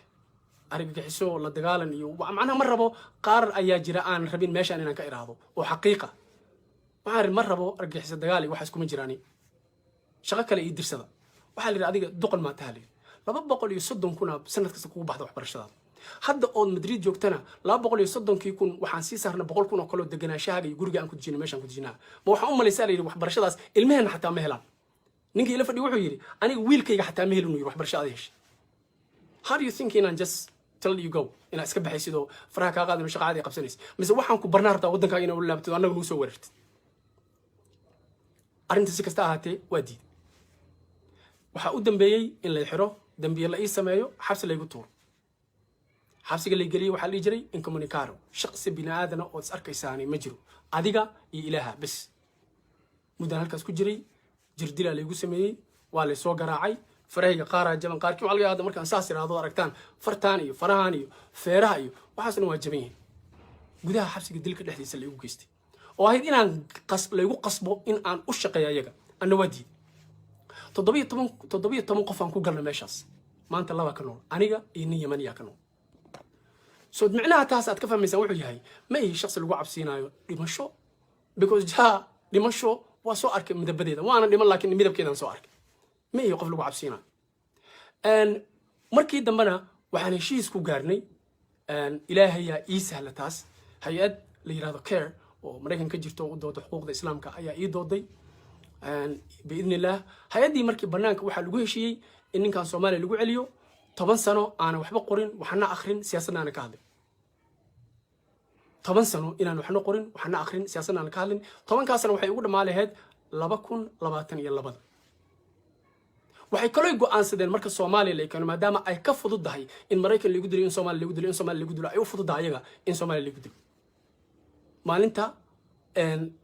A: argagixiso la dagaalan iyo macnaha ma rabo qaar ayaa jira aan rabin meeshaan inaan ka iraado oo xaqiiqa waxaan ma rabo argagixiso dagaal waxa isku ma jiraani shaqo kale ii dirsada waxa la yiraahdaa adiga duqal ma taali 230,000 sanad kasta kugu baxdo waxbarashada hadda oo Madrid joogtana 230,000 waxaan sii saarna 100,000 oo kale deganaanshaha iyo guriga aan ku dejino meeshaan ku dejinaa ma waxaan u maleysay inay waxbarashadaas ilmaheena xataa ma helaan ninkii ila fadhi wuxuu yiri aniga wiilkayga xataa ma helin waxbarashada yeeshay how do you think in just tell you go ina iska baxaysido faraha ka qaadano shaqada ay qabsanaysa mise waxaan ku barnaa rabtaa waddankaaga inuu laabto annaga noo soo weerartay arrinta si kasta ahaatee waa diid waxa u dambeeyay in la xiro dambiye la ii sameeyo xabsi la igu tuuro xabsiga la geliyay waxa la jiray incommunicado shakhsi binaadana oo is arkaysaani ma jiro adiga iyo ilaaha bas mudan halkaas ku jiray jirdila la igu sameeyay waa la soo garaacay farahayga qaara jaban qaarkii waxa laga yaabaa markaan saas iraado aragtaan fartaan iyo farahaan iyo feeraha iyo waxaasna waa jaban yihiin gudaha xabsiga dilka dhexdiisa la igu geystay oo ahayd inaan laygu qasbo in aan u shaqeeyo ayaga anna waa diid 17 qof aan ku galnay meeshaas maanta laba ka nool aniga iyo nin Yamaniya ka nool soo macnaha taas aad ka fahmaysan wuxuu yahay ma ay shakhsi lagu cabsiinayo dhimasho because dhimasho waa soo arkay midabadeeda waana dhiman laakiin midabkeedan soo arkay ma ay qof lagu cabsiinayo markii dambana waxaan heshiis ku gaarnay ilaahay yaa ii sahla taas hay'ad la yiraahdo care oo Mareykan ka jirto u doodo xuquuqda islaamka ayaa ii dooday باذن الله hay'adii markii banaanka waxa lagu heshiiyay in ninkan Soomaaliya lagu celiyo 10 sano aan waxba qorin waxna akhrin siyaasadna aan ka hadlin 10 sano inaan waxna qorin waxna akhrin siyaasadna aan ka hadlin 10 ka sano waxay ugu dhamaaleed 2022 waxay kale go'aansadeen marka Soomaaliya la keeno maadaama ay ka fududahay in Mareykan lagu dilo in Soomaaliya lagu dilo in Soomaaliya lagu dilo ay u fududahay ayaga in Soomaaliya lagu dilo maalinta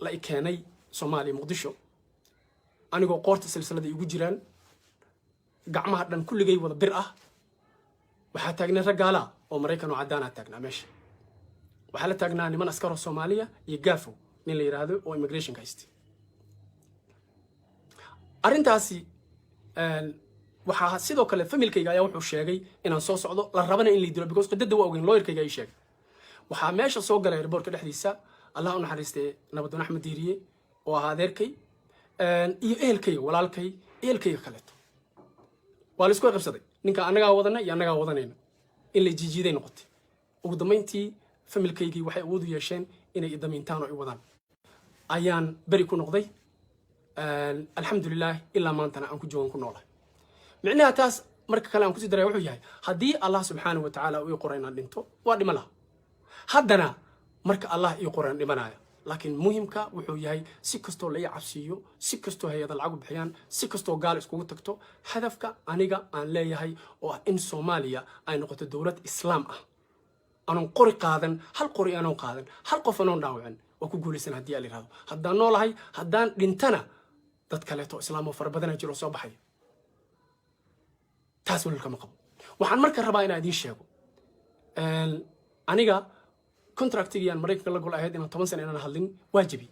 A: la keenay Soomaaliya Muqdisho anigoo qoorta silsilada igu jiraan gacmaha dhan kulligay wada bir ah waxa taagnaa ragaala oo Mareykan oo cadaan ah taagnaa meesha waxa la taagnaa niman askar oo Soomaaliya iyo gaafo nin la yiraahdo oo immigration ka haysta arintaasi waxa sidoo kale familkayga ayaa wuxuu sheegay inaan soo socdo la rabana in la dilo because qadada waa ogeyn lawyer-kayga ay sheegay waxa meesha soo galay airport-ka dhexdiisa Allah u naxariistay Nabadon Axmed Diiriye oo adeerkay iyo ehelkayga walaalkay ehelkayga kale waa la isku qabsaday ninka anaga wadana iyo anaga wadanayna in la jijiiday noqotay ugu dambeyntii familkaygii waxay awood u yeesheen inay idamiintaan oo ay wadaan ayaan bari ku noqday alxamdulillah ilaa maantana aan ku joogan ku noolahay micnaha taas marka kale aan ku sii daray wuxuu yahay haddii Allah subxaanahu wa tacaala uu qoray inaan dhinto waa dhima laha haddana marka Allah ii qoran dhimanaya laakiin muhiimka wuxuu yahay si kastoo la cabsiyo si kastoo hay'ad lacag bixiyaan si kastoo gaal iskugu tagto hadafka aniga aan leeyahay oo in Soomaaliya ay noqoto dawlad islaam ah aanan qori qaadan hal qori aanan qaadan hal qof aanan dhaawacin waa ku guulaysan haddii ay yiraahdo haddaan noolahay haddaan dhintana dad kale to islaamo far badan jiro soo baxay taas wal kama qabo waxaan marka rabaa inaan idin sheego aniga contractigiyan Mareykanka la gol ahayd inaan 10 sano inaan hadlin waajibi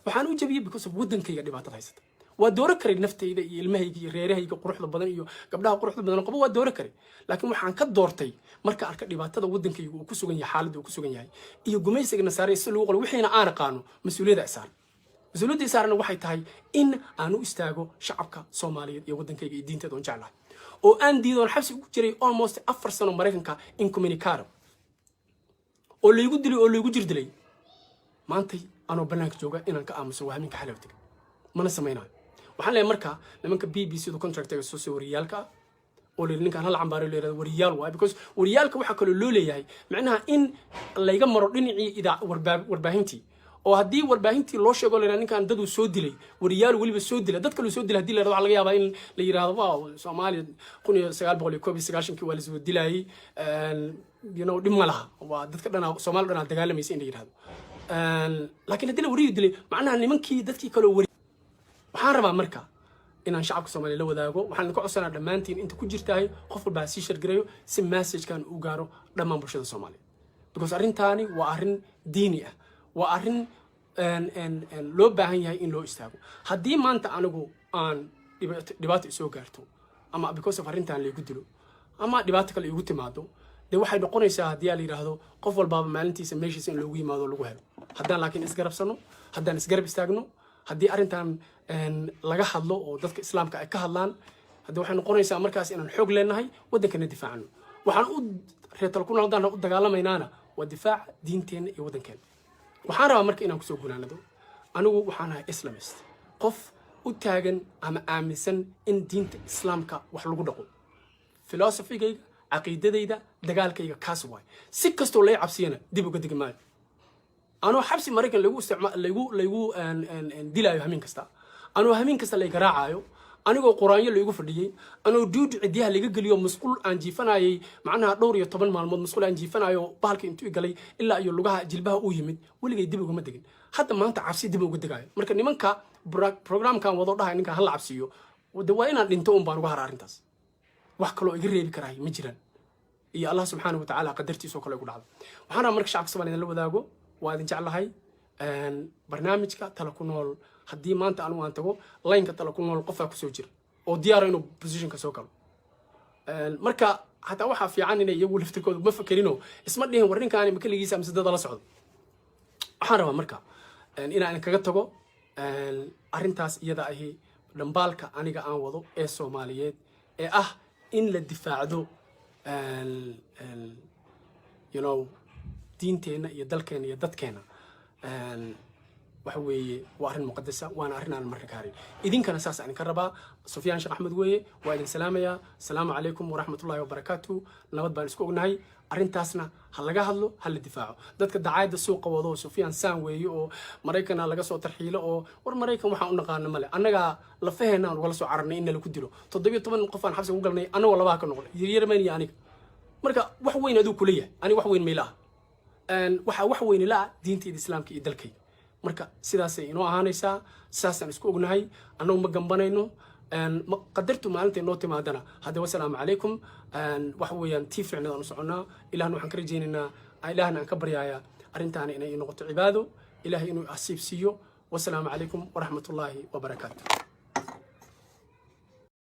A: waxaan u jabiyay because of wadankayga dhibaatada haysata waa dooro karay naftayda iyo ilmahayga iyo reerahayga quruxda badan iyo gabdhaha quruxda badan qabo waa dooro karay laakiin waxaan ka doortay marka arka dhibaatada wadankayga uu ku sugan yahay xaaladda uu ku sugan yahay iyo gumaysiga nasaare si loo qolo wixiina aan aqaano mas'uuliyadda isaaran mas'uuliyadda isaaran waxay tahay in aan u istaago shacabka Soomaaliyeed iyo wadankayga iyo diinteeda oo jeclahay oo aan diidoon xabsi ugu jiray almost 4 sano Mareykanka incommunicado oo la igu dilay oo la igu jirdilay maantay anoo banaanka jooga inaan ka aamuso waaminka xalawtiga mana sameeynayo waxaan leeyahay marka nimanka BBC do contractiga soo wariyaalka oo ninkan hal cambaare leeyahay wariyaal waa because wariyaalka waxa kale loo leeyahay macnaha in la iga maro dhinacii warbaahintii oo haddii warbaahintii loo sheego leeyahay ninkan dad uu soo dilay wariyaal waliba soo dilay dad kale soo dilay hadii la yiraahdo waxa laga yaabaa in la yiraahdo waaw Soomaaliya 1919 waa la soo dilay dhima laha waa dadka dhan Soomaaliya dhan dagaalamaysa in la yiraahdo laakiin hadii la wariyo dilay macnaha nimankii dadkii kale wari waxaan rabaa marka inaan shacabka Soomaaliya la wadaago waxaan ka codsanaa dhamaantiin inta ku jirtaay qof walba si shir gareeyo si message-kan uu gaaro dhamaan bulshada Soomaaliyeed because arrintaani waa arrin diini ah waa arrin loo baahan yahay in loo istaago haddii maanta anigu aan dhibaato soo gaarto ama because of arrintan la igu dilo ama dhibaato kale igu timaado de waxay noqonaysaa haddii la yiraahdo qof walba maalintiisa meeshiisa in loogu yimaado lagu helo haddaan laakiin isgarabsano haddaan isgarab istaagno haddii arrintan laga hadlo oo dadka islaamka ay ka hadlaan haddii waxay noqonaysaa markaas inaan xoog leenahay wadankana difaacno waxaan u reetal ku noqdaan u dagaalamaynana waa difaac diinteena iyo wadankeena waxaan rabaa marka inaan ku soo gunaanado anigu waxaan ahay islamist qof u taagan ama aaminsan in diinta islaamka wax lagu dhaqo philosophy-gayga caqiidadayda dagaalkayga kaas waay si kastoo la cabsiyana dib uga digi maayo anoo xabsi Mareykan lagu dilaayo hamin kasta anoo hamin kasta la garaacayo anigoo quraanyo la igu fadhiyay anoo duud cidiyaha laga galiyo mas'uul aan jiifanayay macnaha dhowr iyo 10 maalmood mas'uul aan jiifanayo bahalka intuu galay ilaa iyo lugaha jilbaha uu yimid waligay dib uga ma degin hadda maanta cabsi dib uga degayo marka nimanka programkan wado dhahay ninka hal cabsiyo wada waa inaan dhinto baan uga haraa arrintaas wax kale oo iga reebi karay ma jiraan iyo Allah subhanahu wa ta'ala qadartiisa kale ugu dhacdo waxaan marka shacabka Soomaaliyeed la wadaago waa idin jeclahay barnaamijka tala ku nool haddii maanta anu aan tago line-ka tala ku nool qofaa ku soo jira oo diyaar inuu position-ka soo galo marka hataa waxa fiican inay iyagu laftirkooda ma fakerino isma dhihin war ninkaan ma kaligiisa ama sidada la socdo waxaan rabaa marka inaan kaga tago arrintaas iyada ahi dhambaalka aniga aan wado ee Soomaaliyeed ee ah in la difaacdo diinteena iyo dalkeena iyo dadkeena waxa weeye waa arrin muqadasa waana arrin aan marna ka harin idinkana saas aan ka rabaa Sufyaan Sheekh Axmed weeye waa idin salaamaya assalaamu calaykum waraxmatullaahi wabarakaatuh nabad baan isku ognahay arrintaasna ha laga hadlo ha la difaaco dadka dacaayada suuqa wado Sufyaan saan weeye oo Mareykanna laga soo tarxiilo oo war Mareykan waxaan u naqaan male annaga la faheena aan wala soo cararnay in la ku dilo 17 qof aan xabsi ugu galnay annaga laba ka noqday yaryarmaan iyo aniga marka wax weyn aduu ku leeyahay ani wax weyn meelaha waxa wax weyn la diinta islaamka iyo dalkay marka sidaasay inoo ahaanaysaa saasaan isku ognahay annagu ma gambanayno qadartu maalinta inoo timaadana hadda wassalaamu calaykum wax weeyaan tii fiicnadaan u soconaa ilaahna waxaan ka rajaynaynaa ilaahna aan ka baryayaa arrintaana inay noqoto cibaado ilaahay inuu asiib siiyo wassalaamu calaykum waraxmatullaahi wabarakaatuh